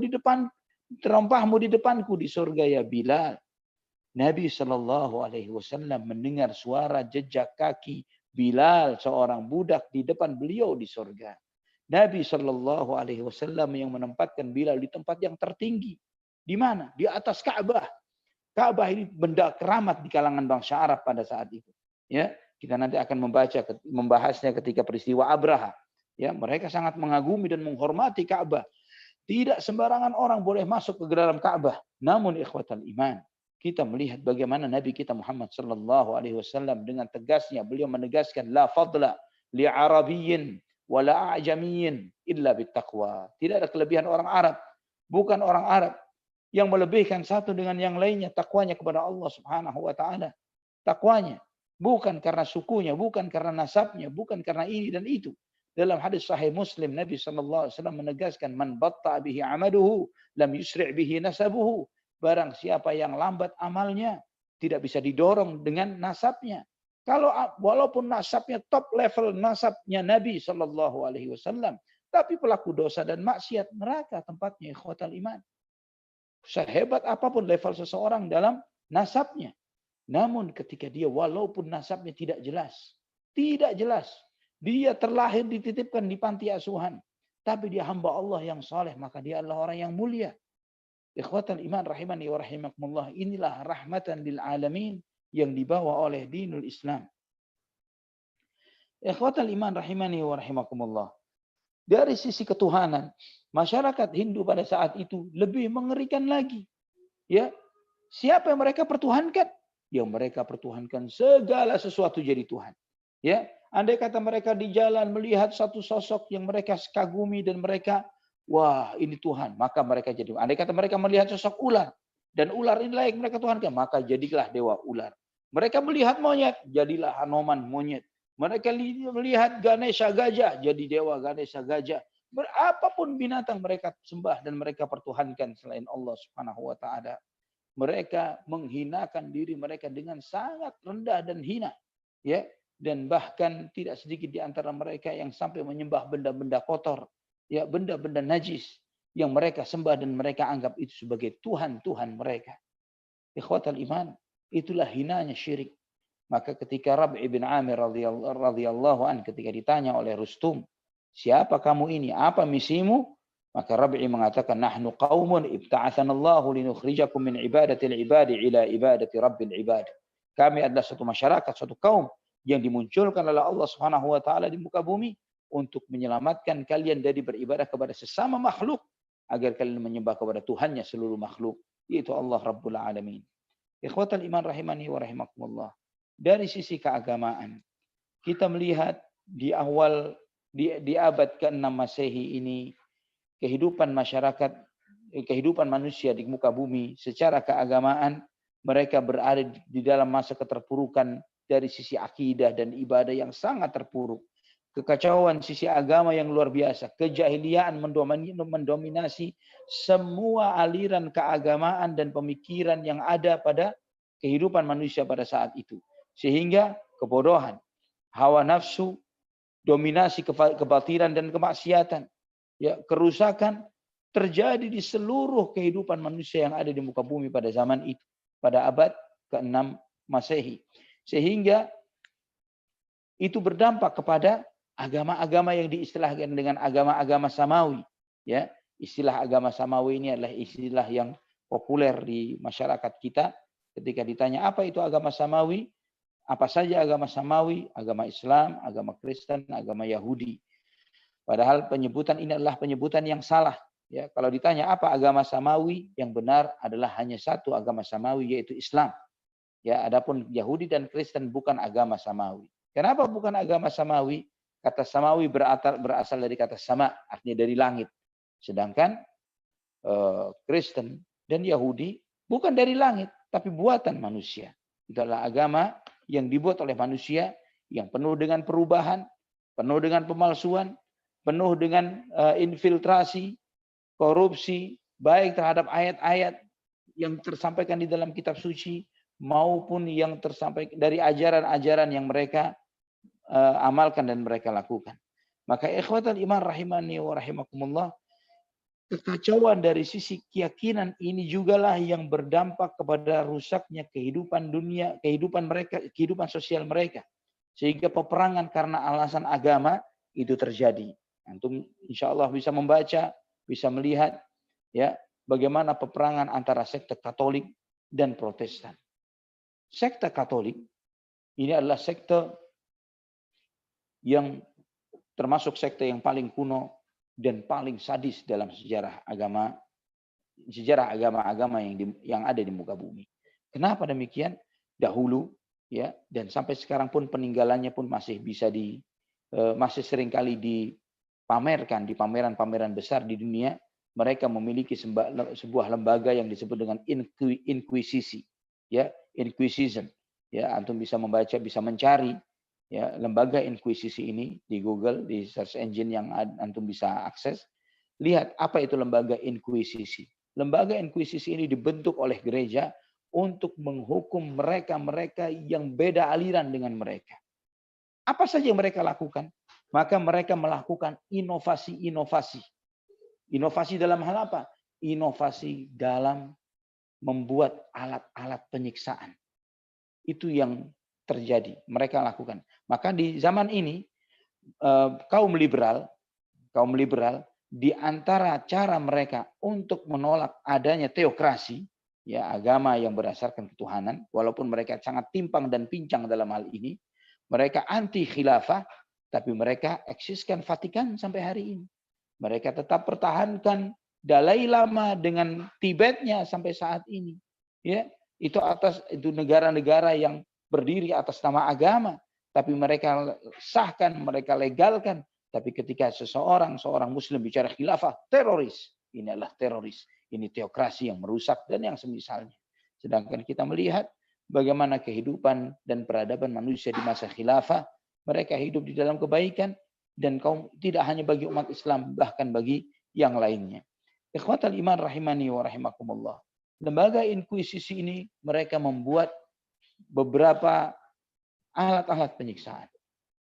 di depanku di surga, ya Bilal. Nabi sallallahu alaihi wasallam mendengar suara jejak kaki Bilal, seorang budak di depan beliau di surga. Nabi sallallahu alaihi wasallam yang menempatkan Bilal di tempat yang tertinggi. Di mana? Di atas Ka'bah. Ka'bah ini benda keramat di kalangan bangsa Arab pada saat itu. Ya, kita nanti akan membahasnya ketika peristiwa Abraha. Ya, mereka sangat mengagumi dan menghormati Ka'bah. Tidak sembarangan orang boleh masuk ke dalam Ka'bah. Namun ikhwatal iman, kita melihat bagaimana Nabi kita Muhammad sallallahu alaihi wasallam dengan tegasnya beliau menegaskan, la fadla li arabiyyin wa la a'jamiyyin illa bittaqwa. Tidak ada kelebihan orang Arab, bukan orang Arab yang melebihkan satu dengan yang lainnya, takwanya kepada Allah Subhanahu wa taala. Takwanya bukan karena sukunya, bukan karena nasabnya, bukan karena ini dan itu. Dalam hadis sahih Muslim, Nabi sallallahu alaihi wasallam menegaskan, man batta bihi amaluhu lam yusri' bihi nasabuhu. Barang siapa yang lambat amalnya, tidak bisa didorong dengan nasabnya. Kalau walaupun nasabnya top level nasabnya Nabi sallallahu alaihi wasallam, tapi pelaku dosa dan maksiat, neraka tempatnya, ikhwatal iman. Sehebat apapun level seseorang dalam nasabnya, namun ketika dia walaupun nasabnya tidak jelas, dia terlahir dititipkan di panti asuhan, tapi dia hamba Allah yang saleh, maka dia adalah orang yang mulia. Ikhwatal iman rahimani wa rahimakumullah, inilah rahmatan lil alamin yang dibawa oleh dinul Islam. Ikhwatal iman rahimani wa rahimakumullah, dari sisi ketuhanan, masyarakat Hindu pada saat itu lebih mengerikan lagi. Ya, siapa yang mereka pertuhankan? Yang mereka pertuhankan segala sesuatu jadi Tuhan. Ya, andai kata mereka di jalan melihat satu sosok yang mereka kagumi dan mereka, wah ini Tuhan, maka mereka jadi. Andai kata mereka melihat sosok ular dan ular inilah yang mereka tuhankan, maka jadilah dewa ular. Mereka melihat monyet, jadilah Hanoman monyet. Mereka melihat Ganesha gajah, jadi dewa Ganesha gajah. Berapapun binatang mereka sembah dan mereka pertuhankan selain Allah Subhanahu wa taala. Mereka menghinakan diri mereka dengan sangat rendah dan hina. Ya, dan bahkan tidak sedikit di antara mereka yang sampai menyembah benda-benda kotor, ya, benda-benda najis yang mereka sembah dan mereka anggap itu sebagai Tuhan-Tuhan mereka. Ikhwatal iman, itulah hinanya syirik. Maka ketika Rabi' bin Amir radhiyallahu an ketika ditanya oleh Rustum, siapa kamu ini? Apa misimu? Maka Rabi' mengatakan, nahnu qaumun ibta'atsanallahu linukhrijakum min ibadatil ibadi ila ibadati rabbil ibad. Kami adalah suatu masyarakat, suatu kaum yang dimunculkan oleh Allah Subhanahu wa taala di muka bumi untuk menyelamatkan kalian dari beribadah kepada sesama makhluk agar kalian menyembah kepada Tuhannya seluruh makhluk, yaitu Allah Rabbul Alamin. Ikhwatal iman rahimani wa rahimakumullah. Dari sisi keagamaan, kita melihat di awal di abad ke-6 Masehi ini kehidupan masyarakat, kehidupan manusia di muka bumi secara keagamaan mereka berada di dalam masa keterpurukan dari sisi akidah dan ibadah yang sangat terpuruk. Kekacauan sisi agama yang luar biasa, kejahiliaan mendominasi semua aliran keagamaan dan pemikiran yang ada pada kehidupan manusia pada saat itu. Sehingga kebodohan, hawa nafsu, dominasi kebatilan dan kemaksiatan, ya, kerusakan terjadi di seluruh kehidupan manusia yang ada di muka bumi pada zaman itu, pada abad ke-6 Masehi. Sehingga itu berdampak kepada agama-agama yang diistilahkan dengan agama-agama samawi, ya. Istilah agama samawi ini adalah istilah yang populer di masyarakat kita. Ketika ditanya apa itu agama samawi, apa saja agama samawi? Agama Islam, agama Kristen, agama Yahudi. Padahal penyebutan ini adalah penyebutan yang salah. Ya, kalau ditanya apa agama samawi, yang benar adalah hanya satu agama samawi, yaitu Islam. Ya, adapun Yahudi dan Kristen bukan agama samawi. Kenapa bukan agama samawi? Kata samawi berasal dari kata sama, artinya dari langit. Sedangkan Kristen dan Yahudi bukan dari langit, tapi buatan manusia. Itu adalah agama yang dibuat oleh manusia yang penuh dengan perubahan, penuh dengan pemalsuan, penuh dengan infiltrasi, korupsi, baik terhadap ayat-ayat yang tersampaikan di dalam kitab suci maupun yang tersampaikan dari ajaran-ajaran yang mereka amalkan dan mereka lakukan. Maka ikhwatal iman rahimani wa rahimakumullah, kekacauan dari sisi keyakinan ini jugalah yang berdampak kepada rusaknya kehidupan dunia, kehidupan mereka, kehidupan sosial mereka. Sehingga peperangan karena alasan agama itu terjadi. Antum insya Allah bisa membaca, bisa melihat, ya, bagaimana peperangan antara sekte Katolik dan Protestan. Sekte Katolik ini adalah sekte yang termasuk sekte yang paling kuno dan paling sadis dalam sejarah agama-agama yang ada di muka bumi. Kenapa demikian? Dahulu, ya, dan sampai sekarang pun peninggalannya pun masih bisa masih seringkali dipamerkan di pameran-pameran besar di dunia. Mereka memiliki sebuah lembaga yang disebut dengan inkuisisi, ya, inquisition. Ya, antum bisa membaca, bisa mencari, ya, lembaga inkuisisi ini di Google, di search engine yang antum bisa akses. Lihat apa itu lembaga inkuisisi. Lembaga inkuisisi ini dibentuk oleh gereja untuk menghukum mereka-mereka yang beda aliran dengan mereka. Apa saja yang mereka lakukan? Maka mereka melakukan inovasi-inovasi. Inovasi dalam hal apa? Inovasi dalam membuat alat-alat penyiksaan. Itu yang terjadi, mereka lakukan. Maka di zaman ini kaum liberal di antara cara mereka untuk menolak adanya teokrasi, ya, agama yang berdasarkan ketuhanan, walaupun mereka sangat timpang dan pincang dalam hal ini, mereka anti khilafah, tapi mereka eksiskan Vatikan sampai hari ini. Mereka tetap pertahankan Dalai Lama dengan Tibetnya sampai saat ini. Ya, itu negara-negara yang berdiri atas nama agama, tapi mereka sahkan, mereka legalkan. Tapi ketika seorang muslim bicara khilafah, teroris. Ini adalah teroris. Ini teokrasi yang merusak dan yang semisalnya. Sedangkan kita melihat bagaimana kehidupan dan peradaban manusia di masa khilafah. Mereka hidup di dalam kebaikan dan kaum tidak hanya bagi umat Islam, bahkan bagi yang lainnya. Ikhwatal iman rahimani wa rahimakumullah. Lembaga inkuisisi ini mereka membuat beberapa alat-alat penyiksaan.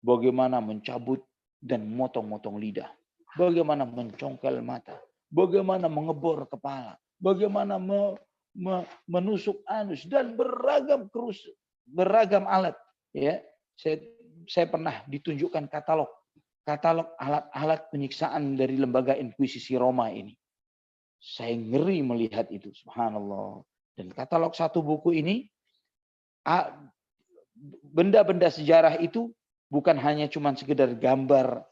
Bagaimana mencabut dan motong-motong lidah. Bagaimana mencongkel mata. Bagaimana mengebor kepala. Bagaimana menusuk anus. Dan beragam alat. Ya, saya pernah ditunjukkan katalog alat-alat penyiksaan dari lembaga inkuisisi Roma ini. Saya ngeri melihat itu. Subhanallah. Dan katalog satu buku ini, benda-benda sejarah itu bukan hanya cuma sekedar gambar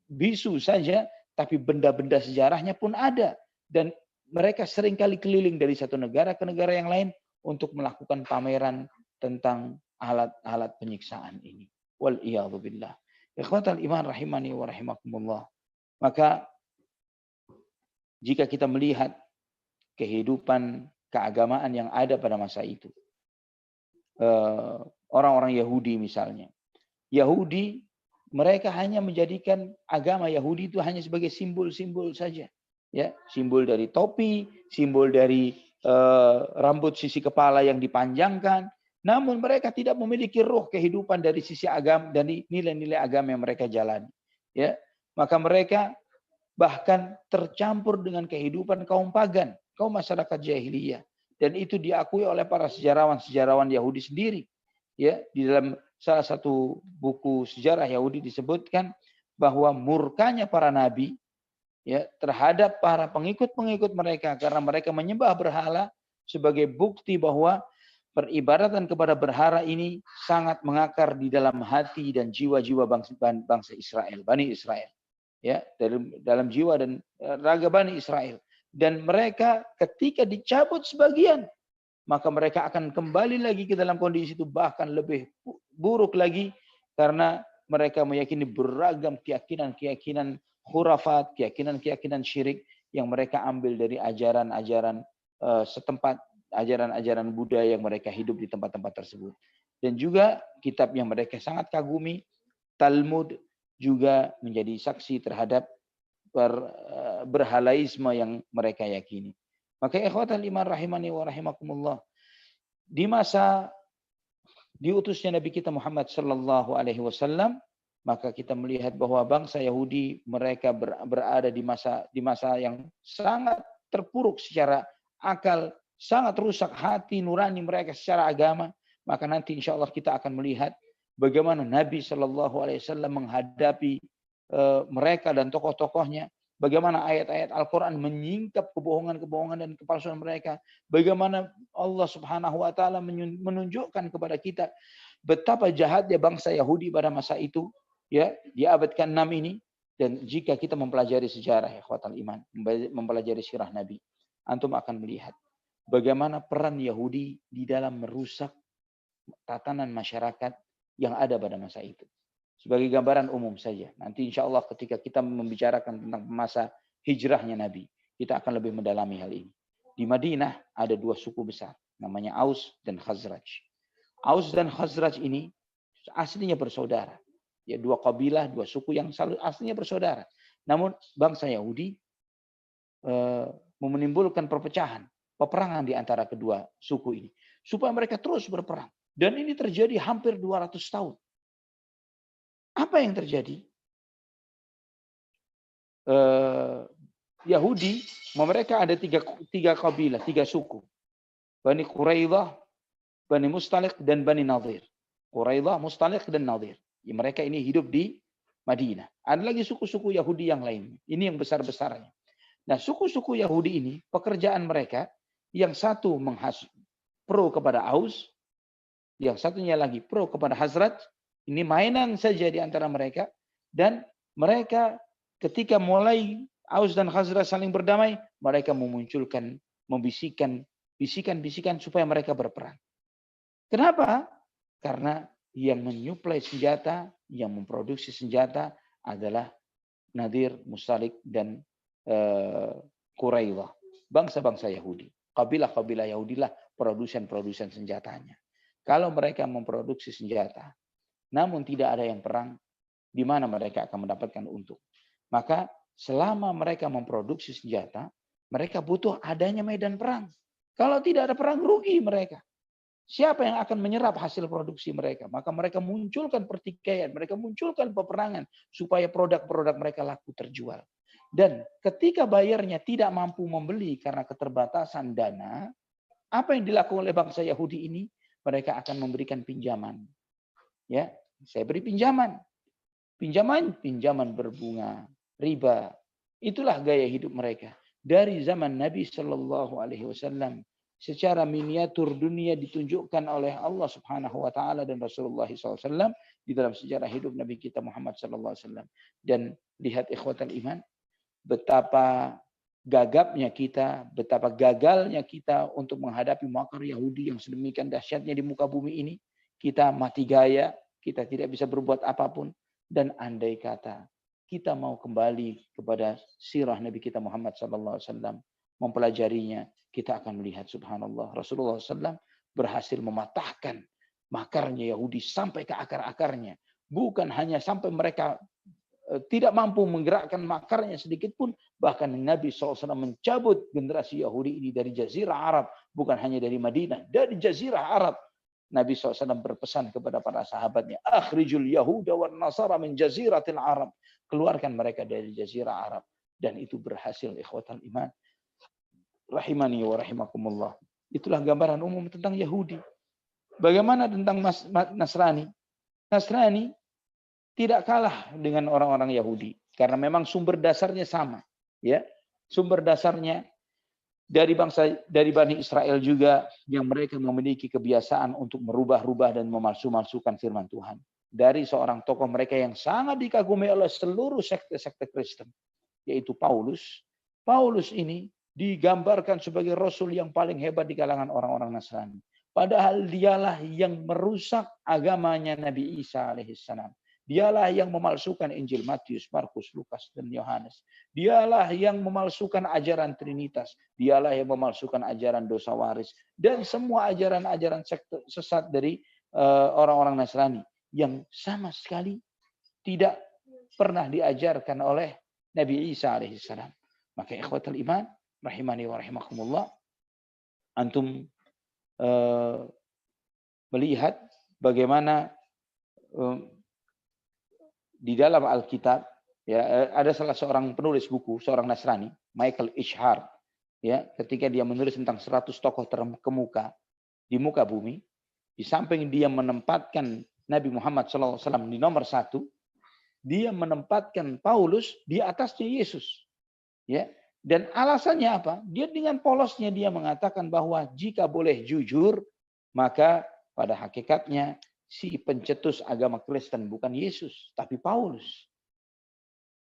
bisu saja, tapi benda-benda sejarahnya pun ada. Dan mereka seringkali keliling dari satu negara ke negara yang lain untuk melakukan pameran tentang alat-alat penyiksaan ini. Wal iyadzu billah. Ikhwatal iman rahimani wa rahimakumullah. Maka jika kita melihat kehidupan keagamaan yang ada pada masa itu, orang-orang Yahudi misalnya. Yahudi, mereka hanya menjadikan agama Yahudi itu hanya sebagai simbol-simbol saja. Ya, simbol dari topi, simbol dari rambut sisi kepala yang dipanjangkan. Namun mereka tidak memiliki ruh kehidupan dari sisi agama, dari nilai-nilai agama yang mereka jalani. Ya, maka mereka bahkan tercampur dengan kehidupan kaum pagan, kaum masyarakat jahiliyah. Dan itu diakui oleh para sejarawan Yahudi sendiri. Ya, di dalam salah satu buku sejarah Yahudi disebutkan bahwa murkanya para nabi ya terhadap para pengikut-pengikut mereka karena mereka menyembah berhala sebagai bukti bahwa peribadatan kepada berhala ini sangat mengakar di dalam hati dan jiwa-jiwa bangsa Israel, Bani Israel. Ya, dalam jiwa dan raga Bani Israel. Dan mereka ketika dicabut sebagian, maka mereka akan kembali lagi ke dalam kondisi itu bahkan lebih buruk lagi karena mereka meyakini beragam keyakinan khurafat, keyakinan syirik yang mereka ambil dari ajaran-ajaran setempat, ajaran-ajaran Buddha yang mereka hidup di tempat-tempat tersebut. Dan juga kitab yang mereka sangat kagumi, Talmud, juga menjadi saksi terhadap berhalaisme yang mereka yakini. Maka ikhwatal iman rahimani wa rahimakumullah, di masa diutusnya Nabi kita Muhammad sallallahu alaihi wasallam, maka kita melihat bahwa bangsa Yahudi mereka berada di masa yang sangat terpuruk secara akal, sangat rusak hati nurani mereka secara agama. Maka nanti insya Allah kita akan melihat bagaimana Nabi sallallahu alaihi wasallam menghadapi mereka dan tokoh-tokohnya. Bagaimana ayat-ayat Al-Quran menyingkap kebohongan-kebohongan dan kepalsuan mereka. Bagaimana Allah Subhanahu wa Ta'ala menunjukkan kepada kita betapa jahatnya bangsa Yahudi pada masa itu, ya, di abad ke-6 ini. Dan jika kita mempelajari sejarah, ya ikhwatal iman, mempelajari sirah Nabi, antum akan melihat bagaimana peran Yahudi di dalam merusak tatanan masyarakat yang ada pada masa itu. Sebagai gambaran umum saja. Nanti insya Allah ketika kita membicarakan tentang masa hijrahnya Nabi, kita akan lebih mendalami hal ini. Di Madinah ada dua suku besar, namanya Aus dan Khazraj. Aus dan Khazraj ini aslinya bersaudara. Ya, dua kabilah, dua suku yang aslinya bersaudara. Namun bangsa Yahudi menimbulkan perpecahan, peperangan di antara kedua suku ini. Supaya mereka terus berperang. Dan ini terjadi hampir 200 tahun. Apa yang terjadi? Yahudi, mereka ada tiga kabilah, tiga suku. Bani Quraidah, Bani Mustalik, dan Bani Nadir. Quraidah, Mustalik, dan Nadir. Ya, mereka ini hidup di Madinah. Ada lagi suku-suku Yahudi yang lain. Ini yang besar-besarnya. Nah, suku-suku Yahudi ini, pekerjaan mereka, yang satu pro kepada Aus, yang satunya lagi pro kepada Khazraj. Ini mainan saja di antara mereka. Dan mereka ketika mulai Aus dan Khazraj saling berdamai, mereka memunculkan, bisikan-bisikan supaya mereka berperang. Kenapa? Karena yang menyuplai senjata, yang memproduksi senjata adalah Nadir, Mustalik, dan Quraidah. Bangsa-bangsa Yahudi. Kabilah-kabilah Yahudilah produsen-produsen senjatanya. Kalau mereka memproduksi senjata, namun tidak ada yang perang, di mana mereka akan mendapatkan untung? Maka selama mereka memproduksi senjata, mereka butuh adanya medan perang. Kalau tidak ada perang, rugi mereka. Siapa yang akan menyerap hasil produksi mereka? Maka mereka munculkan pertikaian, mereka munculkan peperangan supaya produk-produk mereka laku terjual. Dan ketika bayarnya tidak mampu membeli karena keterbatasan dana, apa yang dilakukan oleh bangsa Yahudi ini? Mereka akan memberikan pinjaman. Ya, saya beri pinjaman. Pinjaman berbunga, riba. Itulah gaya hidup mereka. Dari zaman Nabi Shallallahu Alaihi Wasallam, secara miniatur dunia ditunjukkan oleh Allah Subhanahu Wa Taala dan Rasulullah SAW di dalam sejarah hidup Nabi kita Muhammad Sallallahu Alaihi Wasallam. Dan lihat ikhwatal iman, betapa gagapnya kita, betapa gagalnya kita untuk menghadapi makar Yahudi yang sedemikian dahsyatnya di muka bumi ini. Kita mati gaya, kita tidak bisa berbuat apapun. Dan andai kata kita mau kembali kepada sirah Nabi kita Muhammad SAW, mempelajarinya, kita akan melihat subhanallah, Rasulullah SAW berhasil mematahkan makarnya Yahudi sampai ke akar-akarnya. Bukan hanya sampai mereka tidak mampu menggerakkan makarnya sedikit pun, bahkan Nabi SAW mencabut generasi Yahudi ini dari Jazirah Arab, bukan hanya dari Madinah, dari Jazirah Arab. Nabi SAW berpesan kepada para sahabatnya, akhrijul Yahuda wan Nasara min Jaziratil Arab, keluarkan mereka dari Jazirah Arab. Dan itu berhasil, ikhwatal iman, rahimani wa rahimakumullah. Itulah gambaran umum tentang Yahudi. Bagaimana tentang Nasrani? Nasrani tidak kalah dengan orang-orang Yahudi karena memang sumber dasarnya sama, ya. Sumber dasarnya dari Bani Israel juga, yang mereka memiliki kebiasaan untuk merubah-rubah dan memalsu-malsukan firman Tuhan. Dari seorang tokoh mereka yang sangat dikagumi oleh seluruh sekte-sekte Kristen, yaitu Paulus. Paulus ini digambarkan sebagai rasul yang paling hebat di kalangan orang-orang Nasrani. Padahal dialah yang merusak agamanya Nabi Isa alaihissalam. Dialah yang memalsukan Injil Matius, Markus, Lukas, dan Yohanes. Dialah yang memalsukan ajaran Trinitas. Dialah yang memalsukan ajaran dosa waris. Dan semua ajaran-ajaran sesat dari orang-orang Nasrani. Yang sama sekali tidak pernah diajarkan oleh Nabi Isa alaihissalam. Maka ikhwatul iman, rahimani wa rahimakumullah, antum melihat bagaimana di dalam Alkitab, ya, ada salah seorang penulis buku, seorang Nasrani, Michael Ishar, ya, ketika dia menulis tentang 100 tokoh terkemuka di muka bumi, di samping dia menempatkan Nabi Muhammad SAW di nomor 1, dia menempatkan Paulus di atasnya Yesus, ya. Dan alasannya apa? Dia dengan polosnya dia mengatakan bahwa jika boleh jujur, maka pada hakikatnya si pencetus agama Kristen bukan Yesus, tapi Paulus.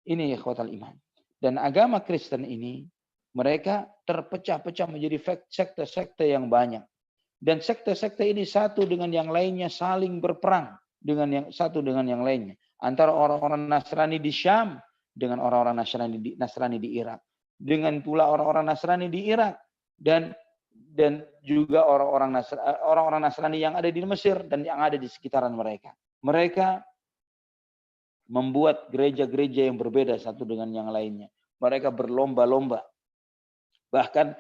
Ini ikhwatal iman. Dan agama Kristen ini, mereka terpecah-pecah menjadi sekte-sekte yang banyak. Dan sekte-sekte ini satu dengan yang lainnya saling berperang dengan yang satu dengan yang lainnya. Antara orang-orang Nasrani di Syam dengan orang-orang Nasrani di Irak. Dengan pula orang-orang Nasrani di Irak dan juga orang-orang Nasrani yang ada di Mesir dan yang ada di sekitaran mereka. Mereka membuat gereja-gereja yang berbeda satu dengan yang lainnya. Mereka berlomba-lomba. Bahkan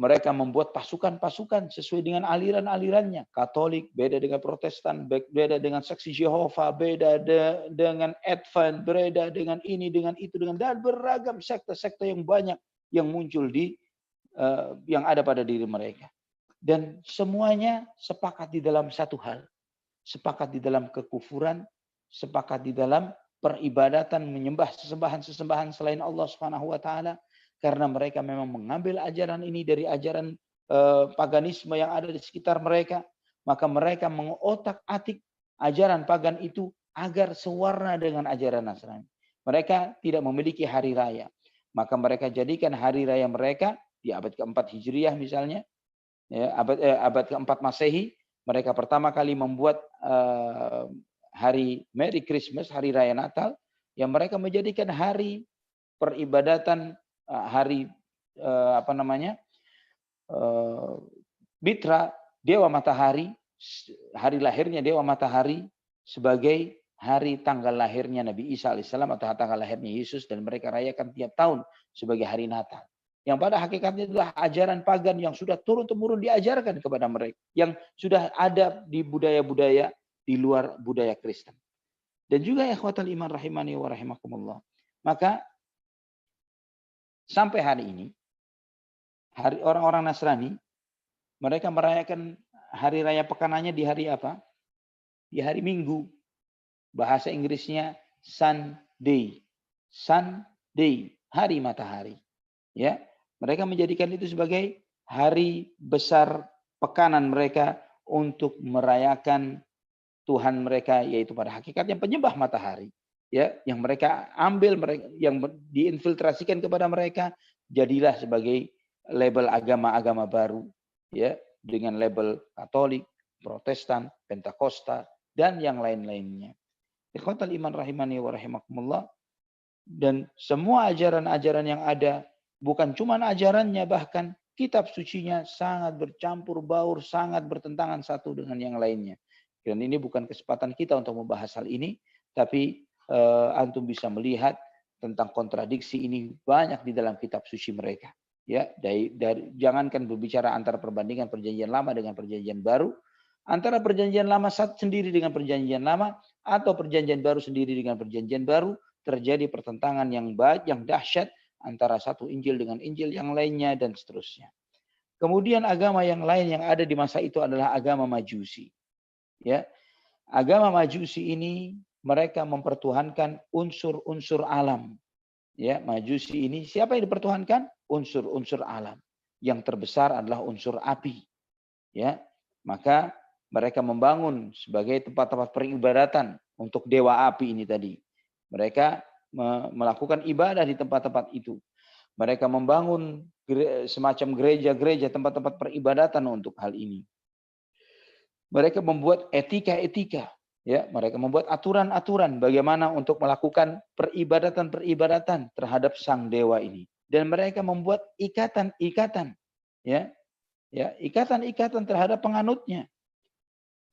mereka membuat pasukan-pasukan sesuai dengan aliran-alirannya. Katolik beda dengan Protestan, beda dengan Saksi Yehova, beda dengan Advent, beda dengan ini, dengan itu, dan beragam sekte-sekte yang banyak yang muncul yang ada pada diri mereka. Dan semuanya sepakat di dalam satu hal. Sepakat di dalam kekufuran, sepakat di dalam peribadatan, menyembah sesembahan selain Allah Subhanahu wa taala, karena mereka memang mengambil ajaran ini dari ajaran paganisme yang ada di sekitar mereka, maka mereka mengotak-atik ajaran pagan itu agar sewarna dengan ajaran Nasrani. Mereka tidak memiliki hari raya, maka mereka jadikan hari raya mereka di abad ke-4 Hijriah misalnya, ya, abad ke-4 Masehi, Mereka pertama kali membuat hari Merry Christmas, hari raya Natal, yang mereka menjadikan hari peribadatan, hari Mitra, Dewa Matahari, hari lahirnya Dewa Matahari sebagai hari tanggal lahirnya Nabi Isa alaihissalam atau tanggal lahirnya Yesus, dan mereka rayakan tiap tahun sebagai hari Natal. Yang pada hakikatnya adalah ajaran pagan yang sudah turun-temurun diajarkan kepada mereka, yang sudah ada di budaya-budaya di luar budaya Kristen. Dan juga ikhwatal iman rahimani wa rahimakumullah. Maka sampai hari ini, hari orang-orang Nasrani, mereka merayakan hari raya pekanannya di hari apa? Di hari Minggu. Bahasa Inggrisnya Sunday. Sunday, hari matahari. Ya, mereka menjadikan itu sebagai hari besar pekanan mereka untuk merayakan Tuhan mereka, yaitu pada hakikatnya penyembah matahari. Ya, yang mereka ambil, yang diinfiltrasikan kepada mereka, jadilah sebagai label agama-agama baru, ya, dengan label Katolik, Protestan, Pentakosta, dan yang lain-lainnya. Ikhwatal iman rahimani wa rahimakumullah. Dan semua ajaran-ajaran yang ada, bukan cuma ajarannya, bahkan kitab sucinya sangat bercampur baur, sangat bertentangan satu dengan yang lainnya. Dan ini bukan kesempatan kita untuk membahas hal ini, tapi antum bisa melihat tentang kontradiksi ini banyak di dalam kitab suci mereka. Ya, jangankan berbicara antara perbandingan perjanjian lama dengan perjanjian baru, antara perjanjian lama sendiri dengan perjanjian lama, atau perjanjian baru sendiri dengan perjanjian baru, terjadi pertentangan yang dahsyat antara satu Injil dengan Injil yang lainnya, dan seterusnya. Kemudian agama yang lain yang ada di masa itu adalah agama Majusi. Ya, agama Majusi ini mereka mempertuhankan unsur-unsur alam. Ya, Majusi ini siapa yang dipertuhankan? Unsur-unsur alam. Yang terbesar adalah unsur api. Ya, maka mereka membangun sebagai tempat-tempat peribadatan untuk dewa api ini tadi. Mereka melakukan ibadah di tempat-tempat itu. Mereka membangun semacam gereja-gereja, tempat-tempat peribadatan untuk hal ini. Mereka membuat etika-etika, ya, mereka membuat aturan-aturan bagaimana untuk melakukan peribadatan-peribadatan terhadap sang dewa ini. Dan mereka membuat ikatan-ikatan, ya, ikatan-ikatan terhadap penganutnya.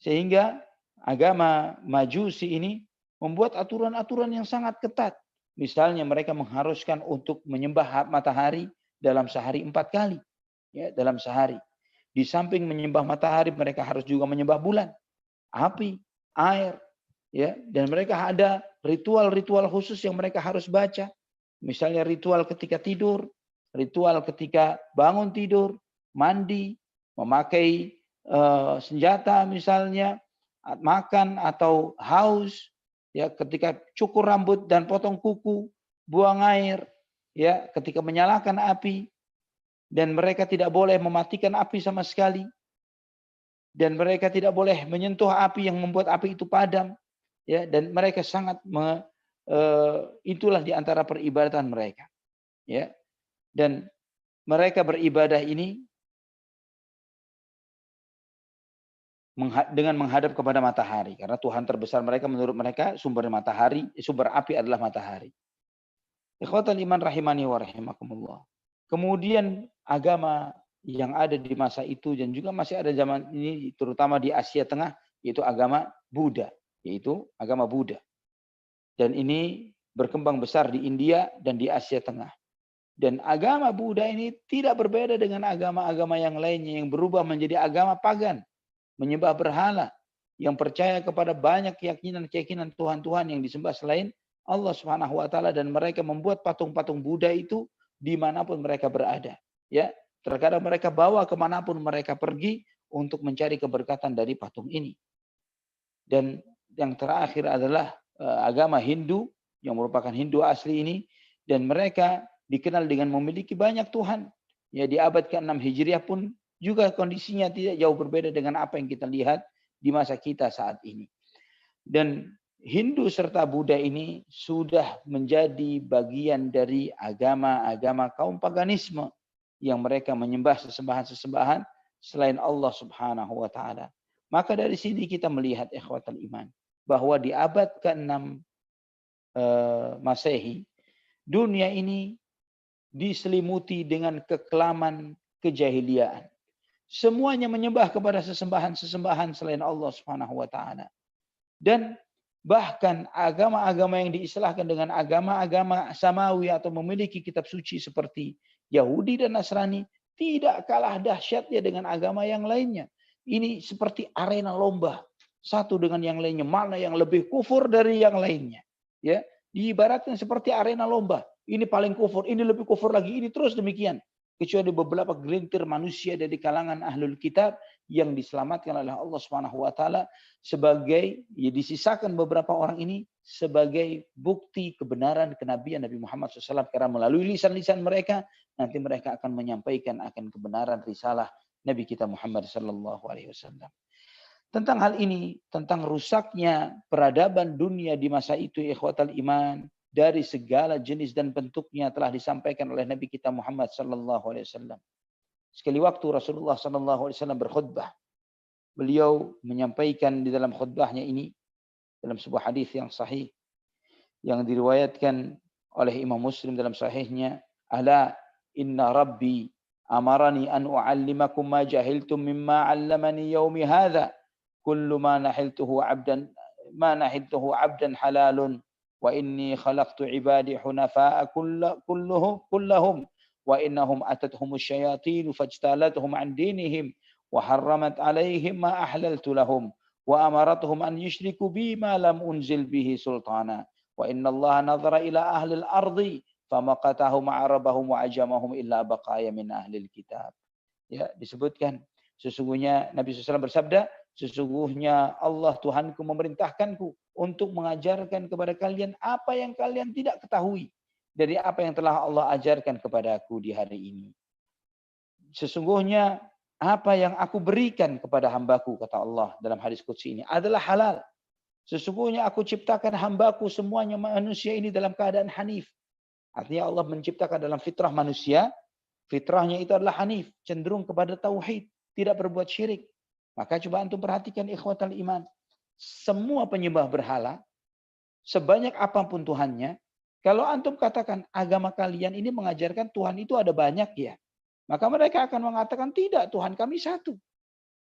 Sehingga agama Majusi ini membuat aturan-aturan yang sangat ketat. Misalnya mereka mengharuskan untuk menyembah matahari dalam sehari 4 kali, ya, dalam sehari. Di samping menyembah matahari, mereka harus juga menyembah bulan, api, air, ya. Dan mereka ada ritual-ritual khusus yang mereka harus baca. Misalnya ritual ketika tidur, ritual ketika bangun tidur, mandi, memakai senjata misalnya, makan atau haus, ya, ketika cukur rambut dan potong kuku, buang air, ya, ketika menyalakan api. Dan mereka tidak boleh mematikan api sama sekali. Dan mereka tidak boleh menyentuh api yang membuat api itu padam. Ya, dan mereka sangat itulah di antara peribadatan mereka. Ya. Dan mereka beribadah ini dengan menghadap kepada matahari. Karena Tuhan terbesar mereka menurut mereka sumber matahari, sumber api adalah matahari. Ikhwatal iman rahimani wa rahimakumullah. Kemudian agama yang ada di masa itu dan juga masih ada zaman ini, terutama di Asia Tengah, yaitu agama Buddha, yaitu agama Buddha. Dan ini berkembang besar di India dan di Asia Tengah. Dan agama Buddha ini tidak berbeda dengan agama-agama yang lainnya yang berubah menjadi agama pagan, menyembah berhala, yang percaya kepada banyak keyakinan-keyakinan Tuhan-Tuhan yang disembah selain Allah Subhanahu wa taala, dan mereka membuat patung-patung Buddha itu dimanapun mereka berada. Ya, terkadang mereka bawa kemanapun mereka pergi untuk mencari keberkatan dari patung ini. Dan yang terakhir adalah agama Hindu yang merupakan Hindu asli ini, dan mereka dikenal dengan memiliki banyak Tuhan. Ya, di abad ke-6 Hijriah pun juga kondisinya tidak jauh berbeda dengan apa yang kita lihat di masa kita saat ini. Dan Hindu serta Buddha ini sudah menjadi bagian dari agama-agama kaum paganisme yang mereka menyembah sesembahan-sesembahan selain Allah Subhanahu wa taala. Maka dari sini kita melihat ikhwatal iman bahwa di abad ke-6 Masehi, dunia ini diselimuti dengan kekelaman kejahiliaan. Semuanya menyembah kepada sesembahan-sesembahan selain Allah Subhanahu wa taala. Dan bahkan agama-agama yang diistilahkan dengan agama-agama samawi atau memiliki kitab suci seperti Yahudi dan Nasrani tidak kalah dahsyatnya dengan agama yang lainnya. Ini seperti arena lomba, satu dengan yang lainnya, mana yang lebih kufur dari yang lainnya. Ya, diibaratkan seperti arena lomba. Ini paling kufur, ini lebih kufur lagi, ini terus demikian. Kecuali beberapa gelintir manusia dari kalangan ahlul kitab yang diselamatkan oleh Allah Subhanahu wa taala sebagai disisakan beberapa orang ini sebagai bukti kebenaran kenabian Nabi Muhammad SAW, karena melalui lisan-lisan mereka nanti mereka akan menyampaikan akan kebenaran risalah Nabi kita Muhammad SAW. Tentang hal ini, tentang rusaknya peradaban dunia di masa itu, ikhwatal iman, dari segala jenis dan bentuknya telah disampaikan oleh Nabi kita Muhammad SAW. Sekali waktu Rasulullah SAW berkhutbah, beliau menyampaikan di dalam khutbahnya ini dalam sebuah hadis yang sahih yang diriwayatkan oleh Imam Muslim dalam sahihnya, ala inna rabbi amarani an uallimakum ma jahiltum mimma 'allamani yaumi hadza kullu ma nahiltuhu 'abdan halalun wa inni khalaqtu 'ibadi hunafa'a kullahum wa innahum atatuhum asyayatin fajtalathum 'an dinihim wa harramat 'alaihim ma ahlaltu lahum wa amaratuhum an yushriku bi ma lam unzil bihi sultana wa inna Allah nadhara ila ahli al-ardi famaqatahum arabahum wa ajamahum illa baqaya min ahli al-kitab. Ya, disebutkan sesungguhnya Nabi SAW bersabda, sesungguhnya Allah Tuhanku memerintahkanku untuk mengajarkan kepada kalian apa yang kalian tidak ketahui dari apa yang telah Allah ajarkan kepadaku di hari ini. Sesungguhnya apa yang aku berikan kepada hambaku, kata Allah dalam hadis qudsi ini, adalah halal. Sesungguhnya aku ciptakan hambaku semuanya manusia ini dalam keadaan hanif. Artinya Allah menciptakan dalam fitrah manusia, fitrahnya itu adalah hanif, cenderung kepada tauhid, tidak berbuat syirik. Maka coba antum perhatikan ikhwatal iman. Semua penyembah berhala, sebanyak apapun Tuhannya, kalau antum katakan agama kalian ini mengajarkan Tuhan itu ada banyak ya, maka mereka akan mengatakan tidak, Tuhan kami satu.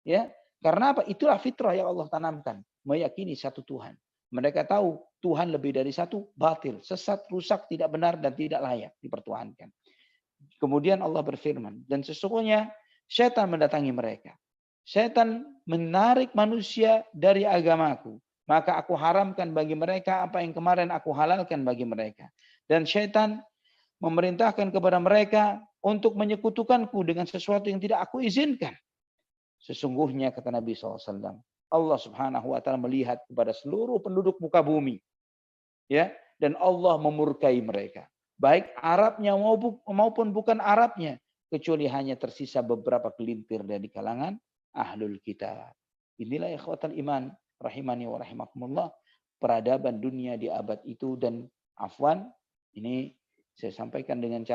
Ya, karena apa? Itulah fitrah yang Allah tanamkan, meyakini satu Tuhan. Mereka tahu Tuhan lebih dari satu, batil, sesat, rusak, tidak benar dan tidak layak dipertuhankan. Kemudian Allah berfirman, dan sesungguhnya setan mendatangi mereka. Setan menarik manusia dari agamaku. Maka aku haramkan bagi mereka apa yang kemarin aku halalkan bagi mereka. Dan setan memerintahkan kepada mereka untuk menyekutukanku dengan sesuatu yang tidak aku izinkan. Sesungguhnya kata Nabi SAW, Allah Subhanahu wa taala melihat kepada seluruh penduduk muka bumi. Ya, dan Allah memurkai mereka. Baik Arabnya maupun bukan Arabnya, kecuali hanya tersisa beberapa gelintir dari kalangan ahlul kitab. Inilah ikhwatal iman rahimani wa rahimakumullah, peradaban dunia di abad itu. Dan afwan, ini saya sampaikan dengan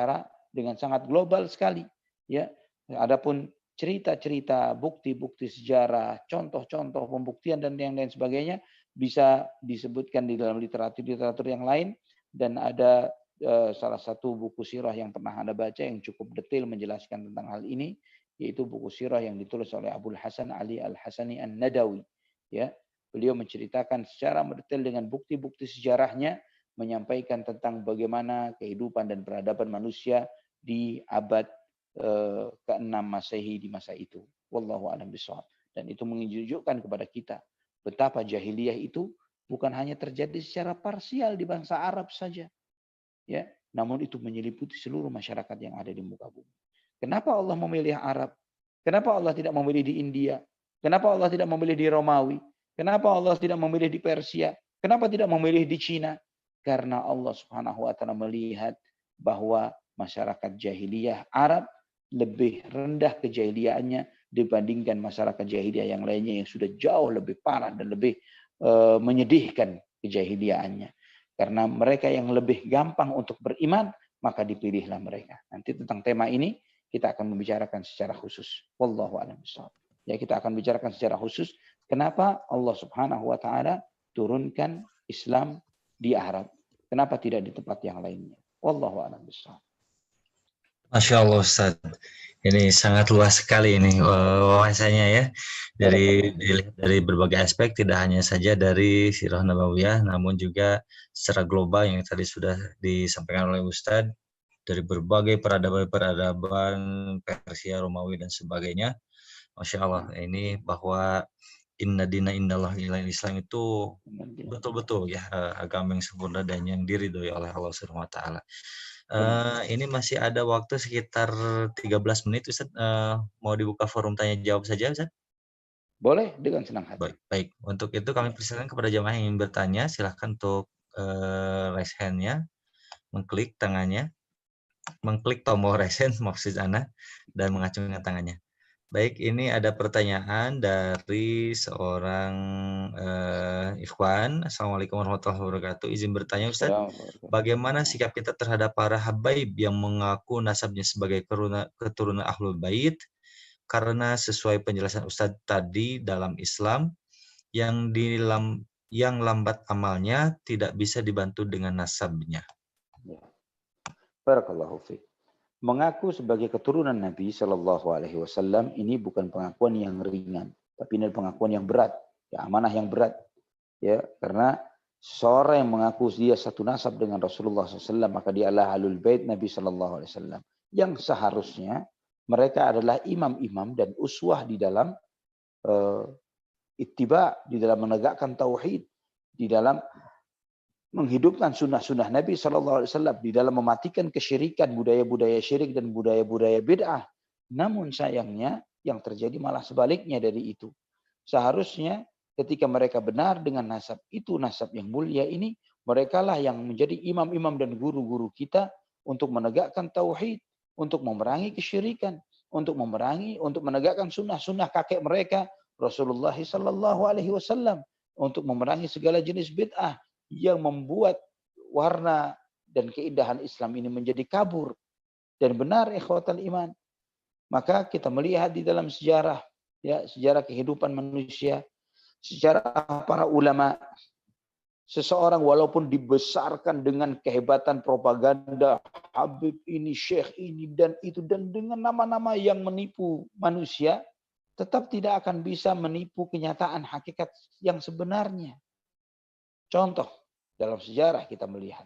sangat global sekali, ya. Adapun cerita-cerita, bukti-bukti sejarah, contoh-contoh pembuktian dan yang lain sebagainya bisa disebutkan di dalam literatur yang lain, dan ada salah satu buku sirah yang pernah Anda baca yang cukup detail menjelaskan tentang hal ini, yaitu buku sirah yang ditulis oleh Abul Hasan Ali Al-Hasani An-Nadawi. Ya, beliau menceritakan secara mendetail dengan bukti-bukti sejarahnya, menyampaikan tentang bagaimana kehidupan dan peradaban manusia di abad ke-6 Masehi di masa itu. Wallahu a'lam bishawab. Dan itu menunjukkan kepada kita betapa jahiliyah itu bukan hanya terjadi secara parsial di bangsa Arab saja, ya, namun itu menyeliputi seluruh masyarakat yang ada di muka bumi. Kenapa Allah memilih Arab? Kenapa Allah tidak memilih di India? Kenapa Allah tidak memilih di Romawi? Kenapa Allah tidak memilih di Persia? Kenapa tidak memilih di Cina? Karena Allah Subhanahu wa taala melihat bahwa masyarakat jahiliyah Arab lebih rendah kejahiliaannya dibandingkan masyarakat jahiliyah yang lainnya yang sudah jauh lebih parah dan lebih menyedihkan kejahiliaannya. Karena mereka yang lebih gampang untuk beriman, maka dipilihlah mereka. Nanti tentang tema ini kita akan membicarakan secara khusus. Wallahu a'lam bishawab. Ya, kita akan bicarakan secara khusus Kenapa Allah Subhanahu wa taala turunkan Islam di Arab? Kenapa tidak di tempat yang lainnya? Wallahu a'lam bishawab. Masya Allah Ustaz, ini sangat luas sekali ini wawasannya ya. Dari berbagai aspek, tidak hanya saja dari Sirah Nabawiyah, namun juga secara global yang tadi sudah disampaikan oleh Ustaz, dari berbagai peradaban Persia, Romawi dan sebagainya. Masya Allah, ini bahwa inna dina indallah Islam itu betul-betul ya agama yang sempurna dan yang diridhoi oleh Allah Subhanahu wa taala. Ini masih ada waktu sekitar 13 menit Ustaz, mau dibuka forum tanya jawab saja Ustaz? Boleh, dengan senang hati. Baik. Untuk itu kami persilakan kepada jamaah yang ingin bertanya, silahkan untuk raise hand-nya, mengklik tangannya, mengklik tombol raise hand maksud Ana, dan mengacungkan tangannya. Baik, ini ada pertanyaan dari seorang ikhwan. Assalamualaikum warahmatullahi wabarakatuh. Izin bertanya Ustaz, bagaimana sikap kita terhadap para habaib yang mengaku nasabnya sebagai keturunan Ahlul Bait? Karena sesuai penjelasan Ustaz tadi dalam Islam, yang lambat amalnya tidak bisa dibantu dengan nasabnya. Barakallahu fiik. Mengaku sebagai keturunan Nabi Shallallahu Alaihi Wasallam ini bukan pengakuan yang ringan, tapi ini pengakuan yang berat, ya amanah yang berat, ya karena seorang yang mengaku dia satu nasab dengan Rasulullah SAW maka dia adalah ahlul bait Nabi Shallallahu Alaihi Wasallam yang seharusnya mereka adalah imam-imam dan uswah di dalam ittiba, di dalam menegakkan tauhid, di dalam menghidupkan sunnah-sunnah Nabi SAW, di dalam mematikan kesyirikan, budaya-budaya syirik dan budaya-budaya bid'ah. Namun sayangnya yang terjadi malah sebaliknya dari itu. Seharusnya ketika mereka benar dengan nasab itu, nasab yang mulia ini, mereka lah yang menjadi imam-imam dan guru-guru kita untuk menegakkan tauhid, untuk memerangi kesyirikan, untuk menegakkan sunnah-sunnah kakek mereka Rasulullah SAW, untuk memerangi segala jenis bid'ah yang membuat warna dan keindahan Islam ini menjadi kabur. Dan benar ikhwatal iman, maka kita melihat di dalam sejarah, ya sejarah kehidupan manusia, sejarah para ulama, seseorang walaupun dibesarkan dengan kehebatan propaganda, Habib ini, Syekh ini dan itu, dan dengan nama-nama yang menipu manusia, tetap tidak akan bisa menipu kenyataan hakikat yang sebenarnya. Contoh, dalam sejarah kita melihat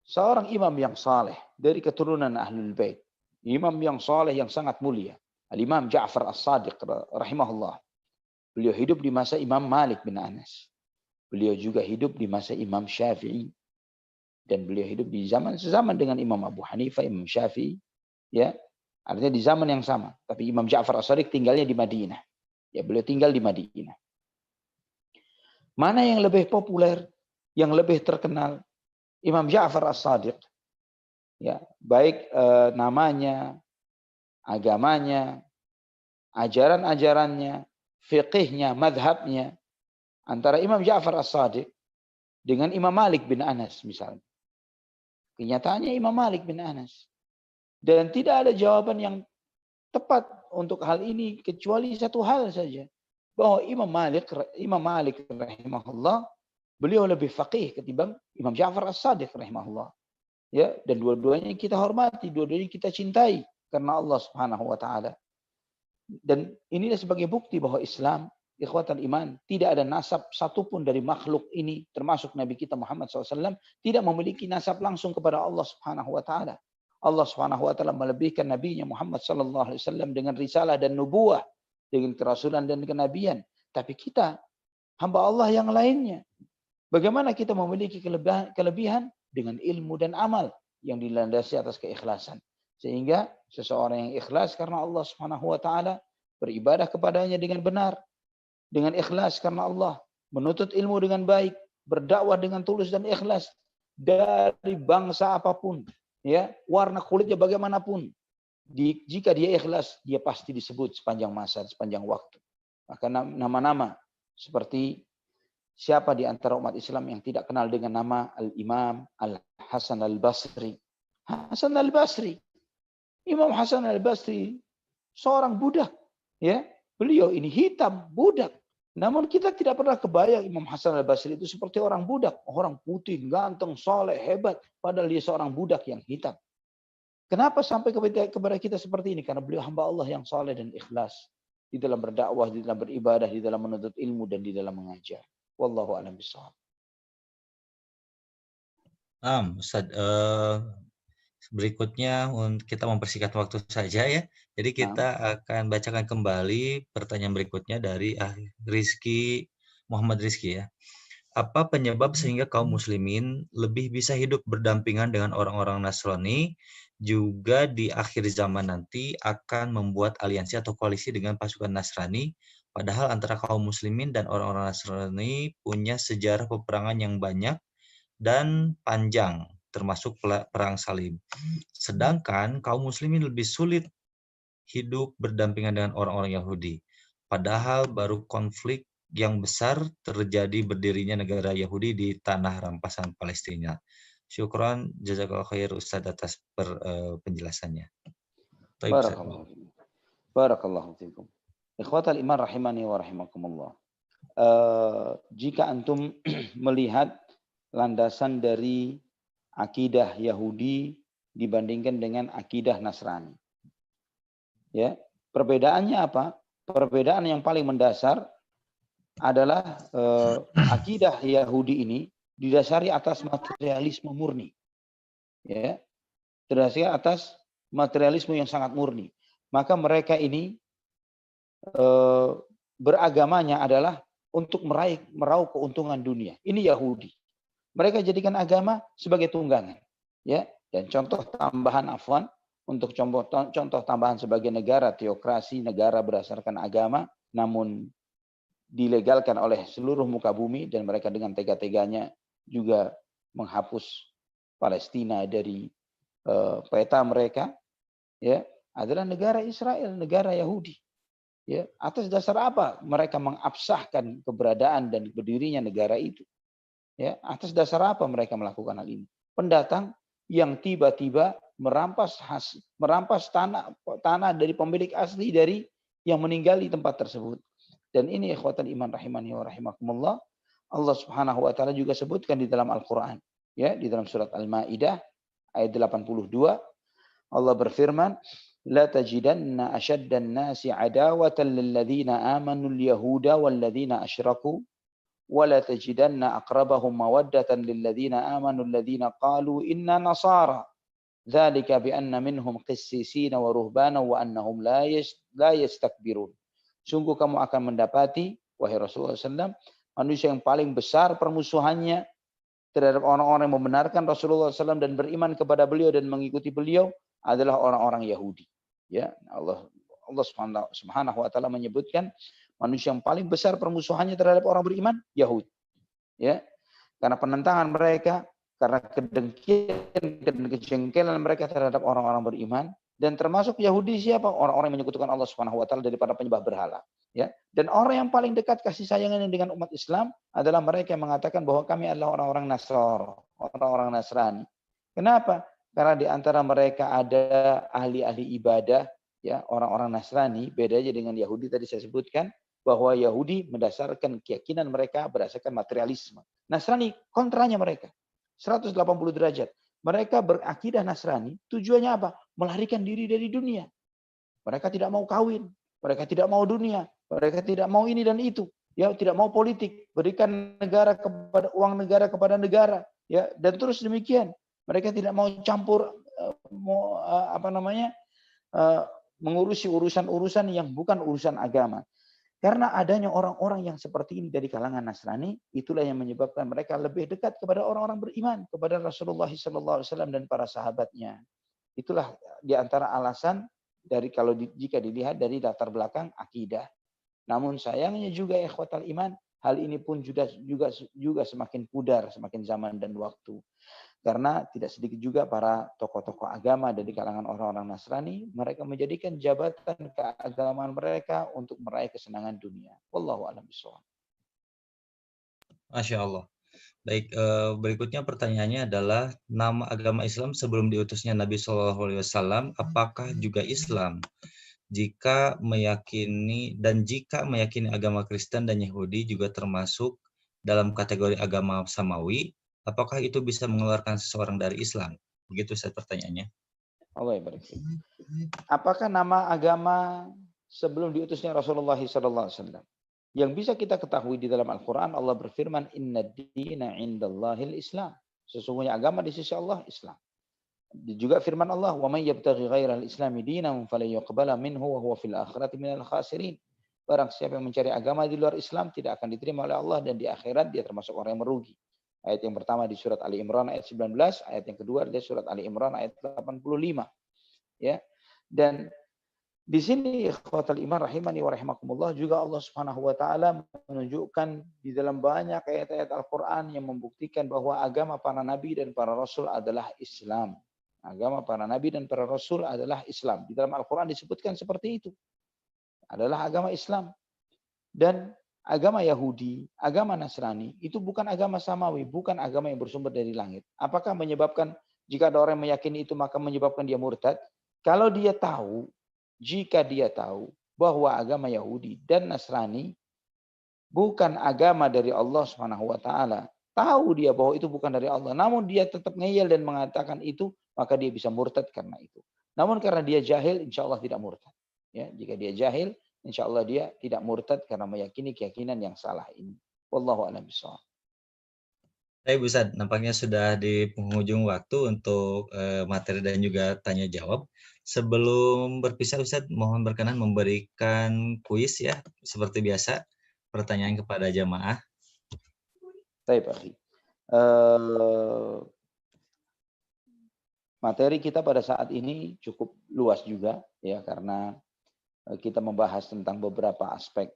seorang imam yang saleh dari keturunan Ahlul Bait, imam yang saleh yang sangat mulia, Al-Imam Ja'far As-Sadiq rahimahullah. Beliau hidup di masa Imam Malik bin Anas. Beliau juga hidup di masa Imam Syafi'i, dan beliau hidup di sezaman dengan Imam Abu Hanifah, Imam Syafi'i, ya. Artinya di zaman yang sama, tapi Imam Ja'far As-Sadiq tinggalnya di Madinah. Ya, beliau tinggal di Madinah. Mana yang lebih populer, yang lebih terkenal? Imam Ja'far As-Sadiq. Ya, baik namanya, agamanya, ajaran-ajarannya, fiqihnya, madhabnya, antara Imam Ja'far As-Sadiq dengan Imam Malik bin Anas misalnya. Kenyataannya Imam Malik bin Anas. Dan tidak ada jawaban yang tepat untuk hal ini kecuali satu hal saja. Bahwa Imam Malik rahimahullah, beliau lebih faqih ketimbang Imam Ja'far As-Sadiq rahimahullah. Ya, dan dua-duanya kita hormati, dua-duanya kita cintai karena Allah Subhanahu wa taala. Dan inilah sebagai bukti bahwa Islam, ikhwatal iman, tidak ada nasab satupun dari makhluk ini, termasuk Nabi kita Muhammad SAW, tidak memiliki nasab langsung kepada Allah Subhanahu wa taala. Allah Subhanahu wa taala melebihkan nabinya Muhammad sallallahu alaihi wasallam dengan risalah dan nubuwah, dengan kerasulan dan kenabian. Tapi kita hamba Allah yang lainnya, bagaimana kita memiliki kelebihan dengan ilmu dan amal yang dilandasi atas keikhlasan. Sehingga seseorang yang ikhlas karena Allah Subhanahu wa taala, beribadah kepadanya dengan benar, dengan ikhlas karena Allah, menuntut ilmu dengan baik, berdakwah dengan tulus dan ikhlas dari bangsa apapun, ya, warna kulitnya bagaimanapun. Jika dia ikhlas, dia pasti disebut sepanjang masa, sepanjang waktu. Maka nama-nama seperti siapa di antara umat Islam yang tidak kenal dengan nama Al-Imam Al-Hasan Al-Basri? Hasan Al-Basri. Imam Hasan Al-Basri seorang budak, ya. beliau ini hitam, budak. Namun kita tidak pernah kebayang Imam Hasan al-Basri itu seperti orang budak. Orang putih, ganteng, soleh, hebat. Padahal dia seorang budak yang hitam. Kenapa sampai kepada kita seperti ini? Karena beliau hamba Allah yang soleh dan ikhlas. Di dalam berdakwah, di dalam beribadah, di dalam menuntut ilmu, dan di dalam mengajar. Wallahu a'lam bishawab. Ustaz, berikutnya kita mempersingkat waktu saja ya. Jadi kita akan bacakan kembali pertanyaan berikutnya dari Muhammad Rizki ya. Apa penyebab sehingga kaum muslimin lebih bisa hidup berdampingan dengan orang-orang Nasrani juga di akhir zaman nanti akan membuat aliansi atau koalisi dengan pasukan Nasrani, padahal antara kaum muslimin dan orang-orang Nasrani punya sejarah peperangan yang banyak dan panjang, termasuk perang salib. Sedangkan kaum muslimin lebih sulit hidup berdampingan dengan orang-orang Yahudi. Padahal baru konflik yang besar terjadi berdirinya negara Yahudi di tanah rampasan Palestina. Syukran, jazakallahu khair Ustaz atas penjelasannya. Barakallahu fikum. Ikhwatal iman rahimani wa rahimakumullah. Jika antum melihat landasan dari akidah Yahudi dibandingkan dengan akidah Nasrani. Ya, perbedaannya apa? Perbedaan yang paling mendasar adalah akidah Yahudi ini didasari atas materialisme murni. Ya. Didasari atas materialisme yang sangat murni. Maka mereka ini beragamanya adalah untuk meraup keuntungan dunia. Ini Yahudi. Mereka jadikan agama sebagai tunggangan. Ya, dan contoh tambahan untuk contoh tambahan sebagai negara teokrasi, negara berdasarkan agama, namun dilegalkan oleh seluruh muka bumi, dan mereka dengan tega-teganya juga menghapus Palestina dari peta mereka, ya, adalah negara Israel, negara Yahudi. Ya, atas dasar apa mereka mengabsahkan keberadaan dan berdirinya negara itu? Ya, atas dasar apa mereka melakukan hal ini? Pendatang yang tiba-tiba merampas tanah dari pemilik asli dari yang meninggal di tempat tersebut. Dan ini ikhwatal iman rahimani wa rahimakumullah, Allah Subhanahu wa taala juga sebutkan di dalam Al-Qur'an, ya, di dalam surat Al-Maidah ayat 82, Allah berfirman, la tajidanna ashaddan nasi adawatan lil ladzina amanu al-yahuda wal ladzina asyraku wa la tajidanna aqrabahum mawaddatan lil ladzina amanu alladzina qalu inna nasara dzalika bi anna minhum qissisina wa ruhbana wa annahum la yastakbirun. Sungguh kamu akan mendapati, wahai Rasulullah SAW, manusia yang paling besar permusuhannya terhadap orang-orang yang membenarkan Rasulullah SAW dan beriman kepada beliau dan mengikuti beliau adalah orang-orang Yahudi. Ya, Allah Subhanahu wa taala menyebutkan manusia yang paling besar permusuhannya terhadap orang beriman Yahudi. Ya. Karena penentangan mereka, karena kedengkian dan kejengkelan mereka terhadap orang-orang beriman. Dan termasuk Yahudi siapa? Orang-orang yang menyekutukan Allah Subhanahu wa taala daripada penyembah berhala, ya. Dan orang yang paling dekat kasih sayangnya dengan umat Islam adalah mereka yang mengatakan bahwa kami adalah orang-orang Nasrani, orang-orang Nasrani. Kenapa? Karena di antara mereka ada ahli-ahli ibadah, ya, orang-orang Nasrani, beda aja dengan Yahudi tadi saya sebutkan bahwa Yahudi mendasarkan keyakinan mereka berdasarkan materialisme. Nasrani kontranya mereka. 180 derajat. Mereka berakidah Nasrani, tujuannya apa? Melarikan diri dari dunia. Mereka tidak mau kawin, mereka tidak mau dunia, mereka tidak mau ini dan itu, ya, tidak mau politik, berikan negara kepada uang negara kepada negara, ya, dan terus demikian. Mereka tidak mau campur mengurusi urusan-urusan yang bukan urusan agama. Karena adanya orang-orang yang seperti ini dari kalangan Nasrani, itulah yang menyebabkan mereka lebih dekat kepada orang-orang beriman, kepada Rasulullah SAW dan para sahabatnya. Itulah di antara alasan dari jika dilihat dari latar belakang akidah. Namun sayangnya juga ikhwatal iman, hal ini pun juga semakin pudar semakin zaman dan waktu. Karena tidak sedikit juga para tokoh-tokoh agama dari kalangan orang-orang Nasrani, mereka menjadikan jabatan keagamaan mereka untuk meraih kesenangan dunia. Wallahu a'lam bishawab. Masya Allah. Baik, berikutnya pertanyaannya adalah nama agama Islam sebelum diutusnya Nabi SAW, apakah juga Islam? jika meyakini agama Kristen dan Yahudi juga termasuk dalam kategori agama samawi, apakah itu bisa mengeluarkan seseorang dari Islam? Begitu Ustaz pertanyaannya. Allah ya barik. Apakah nama agama sebelum diutusnya Rasulullah SAW? Yang bisa kita ketahui di dalam Al-Quran, Allah berfirman, Inna dina indallahil Islam. Sesungguhnya agama di sisi Allah Islam. Juga firman Allah, wa may yabtaghi ghairal islami dinan falan yuqbala minhu wa huwa fil akhirati minal khasirin. Barang siapa yang mencari agama di luar Islam tidak akan diterima oleh Allah, dan di akhirat dia termasuk orang yang merugi. Ayat yang pertama di surat Ali Imran ayat 19, ayat yang kedua di surat Ali Imran ayat 85. Ya. Dan di sini ikhwatal iman rahimani wa rahimakumullah, juga Allah Subhanahu wa taala menunjukkan di dalam banyak ayat-ayat Al-Qur'an yang membuktikan bahwa agama para nabi dan para rasul adalah Islam. Agama para nabi dan para rasul adalah Islam. Di dalam Al-Qur'an disebutkan seperti itu. Adalah agama Islam. Dan agama Yahudi, agama Nasrani itu bukan agama samawi, bukan agama yang bersumber dari langit. Apakah menyebabkan jika ada orang yang meyakini itu maka menyebabkan dia murtad? Kalau dia tahu, jika dia tahu bahwa agama Yahudi dan Nasrani bukan agama dari Allah Subhanahu wa taala, tahu dia bahwa itu bukan dari Allah, namun dia tetap ngeyel dan mengatakan itu, maka dia bisa murtad karena itu. Namun karena dia jahil, insya Allah tidak murtad. Ya, jika dia jahil, insya Allah dia tidak murtad karena meyakini keyakinan yang salah ini. Wallahu a'lam bishawab. Baik Ustaz, nampaknya sudah di penghujung waktu untuk materi dan juga tanya jawab. Sebelum berpisah Ustaz, mohon berkenan memberikan kuis ya, seperti biasa, pertanyaan kepada jamaah. Baik, Pak. Materi kita pada saat ini cukup luas juga ya, karena kita membahas tentang beberapa aspek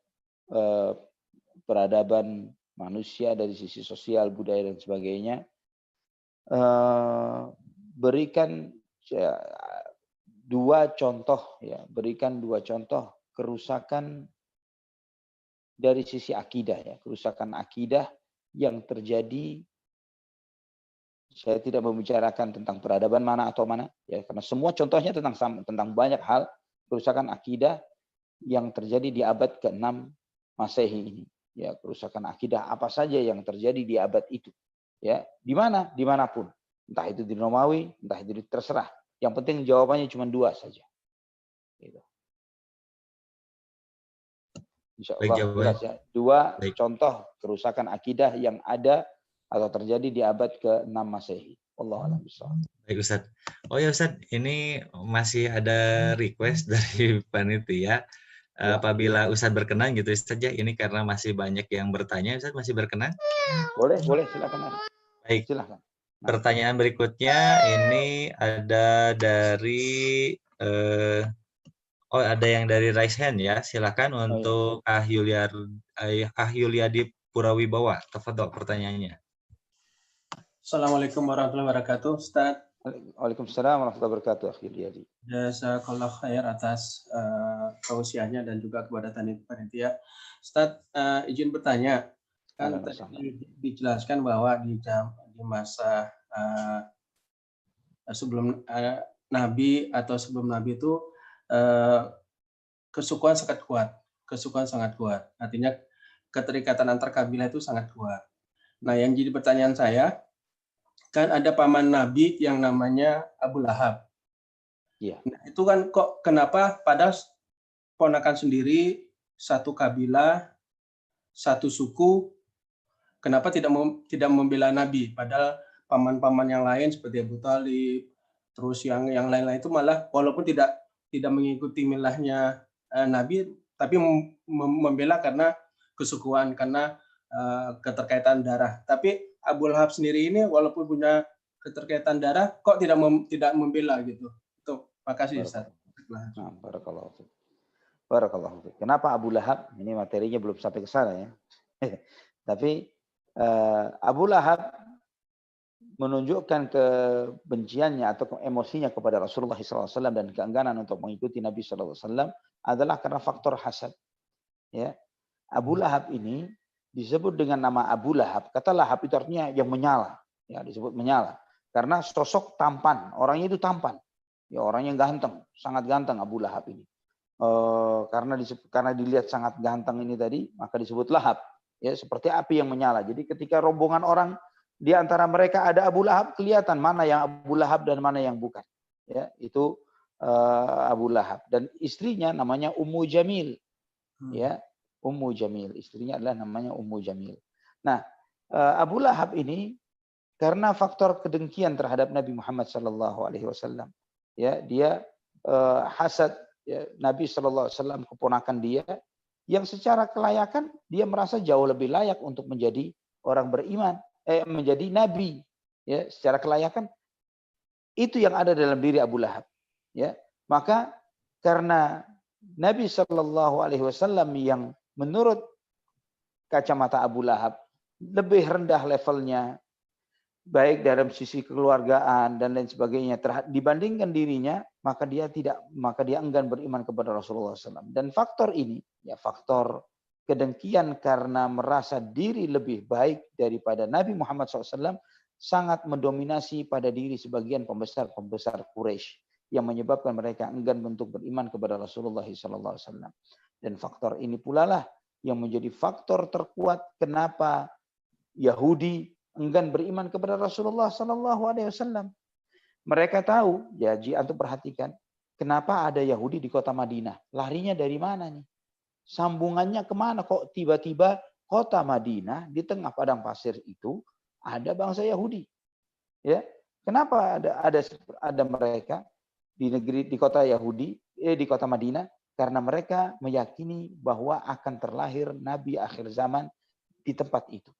peradaban manusia dari sisi sosial, budaya dan sebagainya. Berikan dua contoh ya, berikan dua contoh kerusakan dari sisi akidah ya, kerusakan akidah yang terjadi. Saya tidak membicarakan tentang peradaban mana atau mana ya, karena semua contohnya tentang banyak hal kerusakan akidah yang terjadi di abad ke-6 Masehi ini. Ya, kerusakan akidah apa saja yang terjadi di abad itu. Ya, di mana? Dimanapun. Entah itu di Romawi, entah itu terserah. Yang penting jawabannya cuma dua saja. Gitu. Insya Allah jelas ya. Dua contoh kerusakan akidah yang ada atau terjadi di abad ke-6 Masehi. Wallahu a'lam bishawab. Baik Ustaz. Oh ya Ustaz, ini masih ada request dari panitia. Apabila Ustaz berkenan gitu saja, ini karena masih banyak yang bertanya, Ustaz masih berkenan? Boleh, silakan. Baik. Silakan. Pertanyaan berikutnya ini ada dari ada yang dari raise hand ya. Silakan untuk Ah Yuliadi Purawibawa. Tafadhol pertanyaannya. Assalamualaikum warahmatullahi wabarakatuh, Ustaz. Waalaikumsalam warahmatullahi wabarakatuh, Akhi Yadi. Jazakallah khair atas tausiahnya dan juga kepada panitia. Ustaz, izin bertanya. Kan tadi dijelaskan bahwa di masa sebelum Nabi atau sebelum Nabi itu kesukuan sangat kuat. Artinya keterikatan antar kabilah itu sangat kuat. Nah, yang jadi pertanyaan saya, kan ada paman Nabi yang namanya Abu Lahab. Iya. Nah, itu kan kok kenapa pada ponakan sendiri, satu kabilah, satu suku, kenapa tidak membela Nabi? Padahal paman-paman yang lain seperti Abu Thalib, terus yang lain-lain itu malah walaupun tidak mengikuti milahnya Nabi, tapi membela karena kesukuan, karena keterkaitan darah. Tapi Abu Lahab sendiri ini walaupun punya keterkaitan darah, kok tidak membela gitu. Itu, makasih Ustaz. Nah, barakallahu fiik. Kenapa Abu Lahab? Ini materinya belum sampai ke sana ya. Tapi Abu Lahab menunjukkan kebenciannya atau emosinya kepada Rasulullah SAW dan keengganan untuk mengikuti Nabi SAW adalah karena faktor hasad. Ya, Abu Lahab ini disebut dengan nama Abu Lahab. Kata Lahab itu artinya yang menyala. Ya, disebut menyala. Karena sosok tampan. Orangnya itu tampan. Ya, orangnya ganteng. Sangat ganteng Abu Lahab ini. karena dilihat sangat ganteng ini tadi, maka disebut lahab. Ya, seperti api yang menyala. Jadi ketika rombongan orang di antara mereka ada Abu Lahab, kelihatan mana yang Abu Lahab dan mana yang bukan. Ya, itu Abu Lahab, dan istrinya namanya Ummu Jamil. Ya, Ummu Jamil, istrinya adalah namanya Ummu Jamil. Nah, Abu Lahab ini karena faktor kedengkian terhadap Nabi Muhammad SAW, ya, dia hasad, ya, Nabi SAW, keponakan dia, yang secara kelayakan dia merasa jauh lebih layak untuk menjadi orang beriman, menjadi nabi, ya, secara kelayakan itu yang ada dalam diri Abu Lahab, ya. Maka karena Nabi SAW yang menurut kacamata Abu Lahab lebih rendah levelnya, baik dalam sisi kekeluargaan dan lain sebagainya dibandingkan dirinya, maka dia enggan beriman kepada Rasulullah SAW. Dan faktor ini, ya, faktor kedengkian karena merasa diri lebih baik daripada Nabi Muhammad SAW, sangat mendominasi pada diri sebagian pembesar Quraisy, yang menyebabkan mereka enggan untuk beriman kepada Rasulullah SAW. Dan faktor ini pula lah yang menjadi faktor terkuat kenapa Yahudi enggan beriman kepada Rasulullah SAW. Mereka tahu, ya, antum perhatikan, kenapa ada Yahudi di kota Madinah? Larinya dari mana nih? Sambungannya kemana? Kok tiba-tiba kota Madinah di tengah padang pasir itu ada bangsa Yahudi? Ya, kenapa ada mereka di kota Yahudi, di kota Madinah? Karena mereka meyakini bahwa akan terlahir Nabi akhir zaman di tempat itu.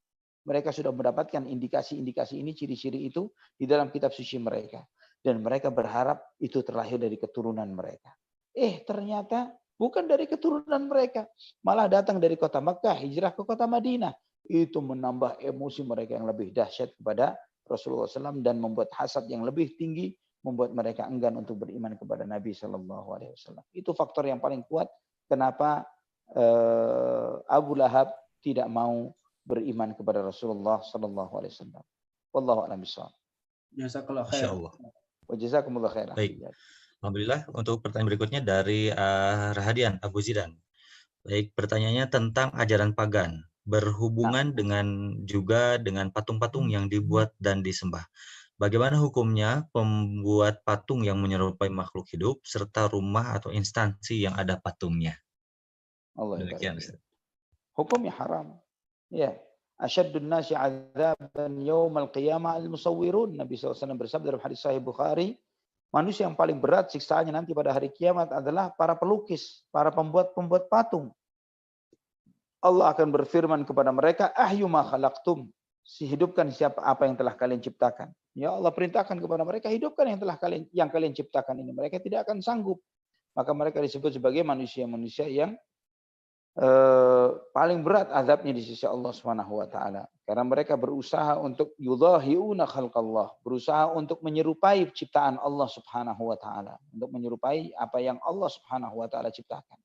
Mereka sudah mendapatkan indikasi-indikasi ini, ciri-ciri itu di dalam kitab suci mereka. Dan mereka berharap itu terlahir dari keturunan mereka. Ternyata bukan dari keturunan mereka. Malah datang dari kota Makkah, hijrah ke kota Madinah. Itu menambah emosi mereka yang lebih dahsyat kepada Rasulullah SAW dan membuat hasad yang lebih tinggi, membuat mereka enggan untuk beriman kepada Nabi SAW. Itu faktor yang paling kuat kenapa Abu Lahab tidak mau beriman kepada Rasulullah SAW. Wallahu a'lam bishawab. Jazakallahu khair. Insyaallah. Wa jazakumullah khair. Baik. Alhamdulillah. Untuk pertanyaan berikutnya dari Rahadian Abu Zidan. Baik, pertanyaannya tentang ajaran pagan berhubungan dengan patung-patung yang dibuat dan disembah. Bagaimana hukumnya pembuat patung yang menyerupai makhluk hidup serta rumah atau instansi yang ada patungnya? Demikian, Ustaz. Hukumnya haram. Ya, asyaddun nasi 'adzaban yaumal qiyamah al-musawwirun. Nabi SAW bersabda dalam hadis sahih Bukhari, manusia yang paling berat siksaannya nanti pada hari kiamat adalah para pelukis, para pembuat patung. Allah akan berfirman kepada mereka, ahyu ma khalaqtum, hidupkan apa yang telah kalian ciptakan. Ya Allah perintahkan kepada mereka, hidupkan yang kalian ciptakan ini. Mereka tidak akan sanggup. Maka mereka disebut sebagai manusia-manusia yang paling berat azabnya di sisi Allah Subhanahu wa taala, karena mereka berusaha untuk yudhahiuna khalqallah, berusaha untuk menyerupai ciptaan Allah Subhanahu wa taala, untuk menyerupai apa yang Allah Subhanahu wa taala ciptakan.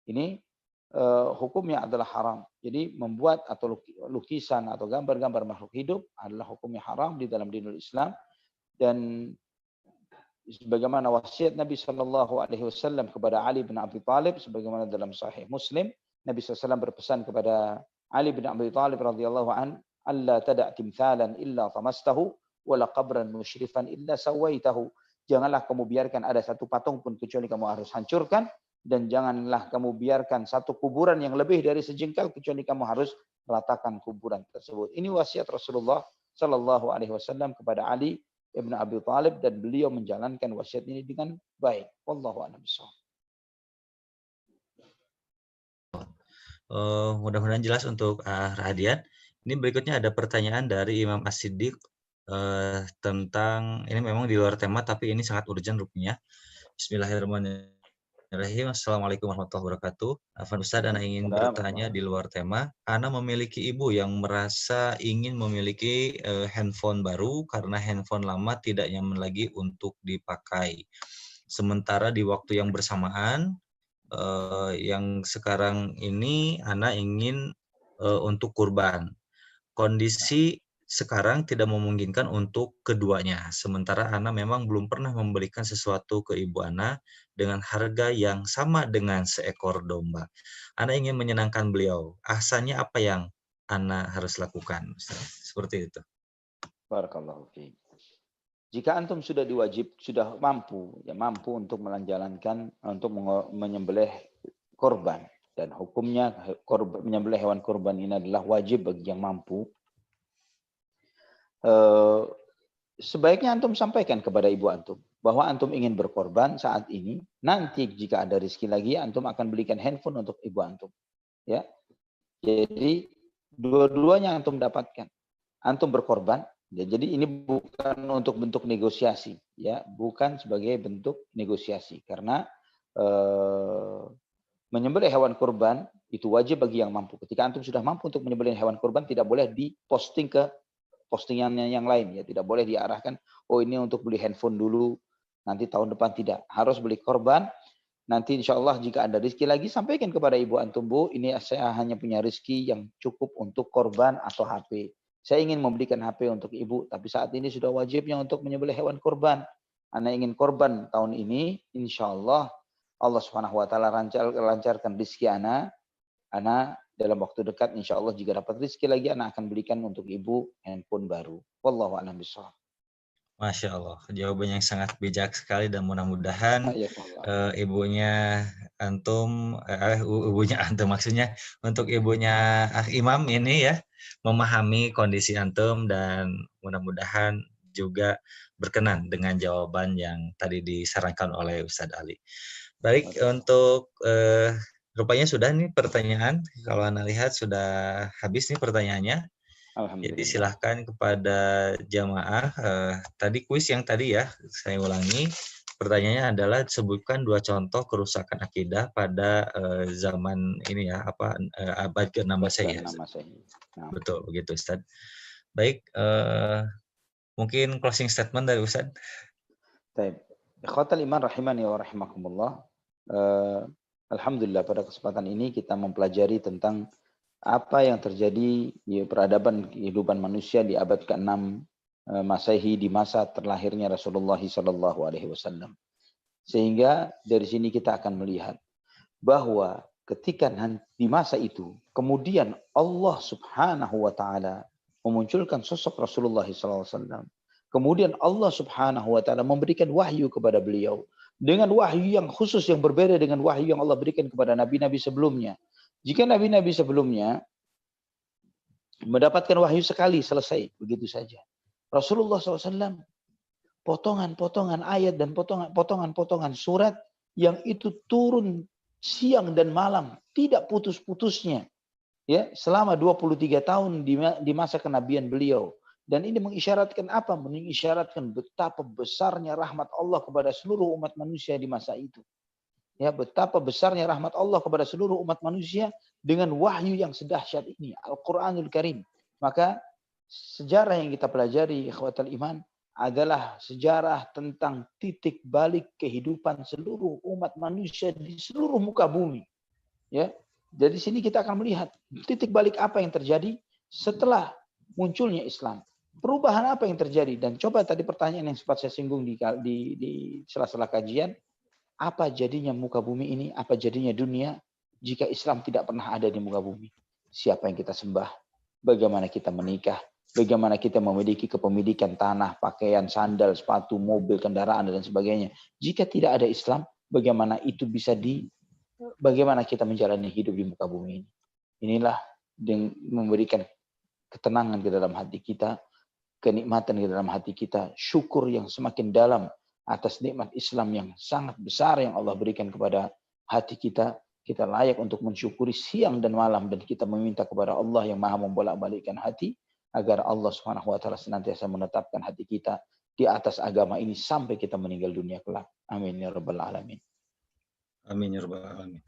Ini hukumnya adalah haram. Jadi membuat atau lukisan atau gambar-gambar makhluk hidup adalah hukumnya haram di dalam dinul Islam, dan sebagaimana wasiat Nabi SAW kepada Ali bin Abi Thalib, sebagaimana dalam Sahih Muslim, Nabi SAW berpesan kepada Ali bin Abi Thalib radhiyallahu an, alla tada' timthalan illa tamastahu, wala qabran musyrifan illa sawaitahu. Janganlah kamu biarkan ada satu patung pun kecuali kamu harus hancurkan, dan janganlah kamu biarkan satu kuburan yang lebih dari sejengkal kecuali kamu harus ratakan kuburan tersebut. Ini wasiat Rasulullah SAW kepada Ali Ibn Abi Thalib, dan beliau menjalankan wasiat ini dengan baik. Wallahu a'lam bishawab. Mudah-mudahan jelas untuk Rahadian. Ini berikutnya ada pertanyaan dari Imam As-Siddiq tentang, ini memang di luar tema tapi ini sangat urgent rupanya. Bismillahirrahmanirrahim. Assalamualaikum warahmatullahi wabarakatuh. Afwan Ustaz, Ana ingin bertanya di luar tema. Ana memiliki ibu yang merasa ingin memiliki handphone baru karena handphone lama tidak nyaman lagi untuk dipakai. Sementara di waktu yang bersamaan, yang sekarang ini Ana ingin untuk kurban. Kondisi sekarang tidak memungkinkan untuk keduanya. Sementara Ana memang belum pernah membelikan sesuatu ke ibu Ana dengan harga yang sama dengan seekor domba. Ana ingin menyenangkan beliau. Ahsannya apa yang Ana harus lakukan, Ustaz? Seperti itu. Barakallahu fiik. Jika antum sudah sudah mampu untuk menjalankan, untuk menyembelih korban, dan hukumnya menyembelih hewan korban ini adalah wajib bagi yang mampu. Sebaiknya antum sampaikan kepada ibu antum bahwa antum ingin berkorban saat ini. Nanti jika ada rezeki lagi, antum akan belikan handphone untuk ibu antum. Ya, jadi dua-duanya antum dapatkan. Antum berkorban. Ya, jadi ini bukan untuk bentuk negosiasi, ya, bukan sebagai bentuk negosiasi, karena menyembelih hewan kurban itu wajib bagi yang mampu. Ketika antum sudah mampu untuk menyembelih hewan kurban, tidak boleh diposting ke postingannya yang lain, ya, tidak boleh diarahkan, oh ini untuk beli handphone dulu, nanti tahun depan, tidak, harus beli korban. Nanti insya Allah jika ada rezeki lagi, sampaikan kepada ibu antum, Bu, ini saya hanya punya rezeki yang cukup untuk korban atau HP. Saya ingin membelikan HP untuk ibu, tapi saat ini sudah wajibnya untuk menyembelih hewan korban. Ana ingin korban tahun ini, insya Allah Subhanahu Wa Taala lancarkan rezeki ana dalam waktu dekat, insya Allah jika dapat rezeki lagi, ana akan belikan untuk ibu handphone baru. Wallahu a'lam bishawab. Masya Allah, jawaban yang sangat bijak sekali, dan mudah-mudahan ibunya antum maksudnya untuk ibunya Imam ini ya memahami kondisi antum, dan mudah-mudahan juga berkenan dengan jawaban yang tadi disarankan oleh Ustadz Ali. Baik, untuk rupanya sudah nih pertanyaan, kalau Anda lihat sudah habis nih pertanyaannya. Jadi silahkan kepada jamaah, tadi kuis yang tadi ya, saya ulangi. Pertanyaannya adalah sebutkan 2 contoh kerusakan akidah pada zaman ini ya, abad ke-6 Masehi. Nah. Betul begitu, Ustaz. Baik, mungkin closing statement dari Ustaz. Baik. Ikhwatal iman rahimani wa rahimakumullah. Alhamdulillah pada kesempatan ini kita mempelajari tentang apa yang terjadi di peradaban kehidupan manusia di abad ke-6 Masehi, di masa terlahirnya Rasulullah SAW. Sehingga dari sini kita akan melihat bahwa ketika di masa itu kemudian Allah Subhanahu Wa Taala memunculkan sosok Rasulullah SAW. Kemudian Allah Subhanahu Wa Taala memberikan wahyu kepada beliau dengan wahyu yang khusus, yang berbeda dengan wahyu yang Allah berikan kepada nabi-nabi sebelumnya. Jika nabi-nabi sebelumnya mendapatkan wahyu sekali, selesai, begitu saja. Rasulullah SAW, potongan-potongan ayat dan potongan-potongan surat yang itu turun siang dan malam, tidak putus-putusnya, ya, selama 23 tahun di masa kenabian beliau. Dan ini mengisyaratkan apa? Mengisyaratkan betapa besarnya rahmat Allah kepada seluruh umat manusia di masa itu. Ya, betapa besarnya rahmat Allah kepada seluruh umat manusia dengan wahyu yang sedahsyat ini, Al-Quranul Karim. Maka sejarah yang kita pelajari, ikhwatal iman, adalah sejarah tentang titik balik kehidupan seluruh umat manusia di seluruh muka bumi. Ya, dari sini kita akan melihat titik balik apa yang terjadi setelah munculnya Islam. Perubahan apa yang terjadi? Dan coba tadi pertanyaan yang sempat saya singgung di sela-sela kajian, apa jadinya muka bumi ini, apa jadinya dunia jika Islam tidak pernah ada di muka bumi? Siapa yang kita sembah? Bagaimana kita menikah? Bagaimana kita memiliki kepemilikan tanah, pakaian, sandal, sepatu, mobil, kendaraan, dan sebagainya? Jika tidak ada Islam, bagaimana itu bisa bagaimana kita menjalani hidup di muka bumi ini? Inilah yang memberikan ketenangan ke dalam hati kita, kenikmatan di dalam hati kita, syukur yang semakin dalam atas nikmat Islam yang sangat besar yang Allah berikan kepada hati kita. Kita layak untuk mensyukuri siang dan malam, dan kita meminta kepada Allah yang maha membolak-balikkan hati, agar Allah Subhanahu Wa Taala senantiasa menetapkan hati kita di atas agama ini sampai kita meninggal dunia kelak. Amin ya rabbal alamin. Amin ya rabbal alamin.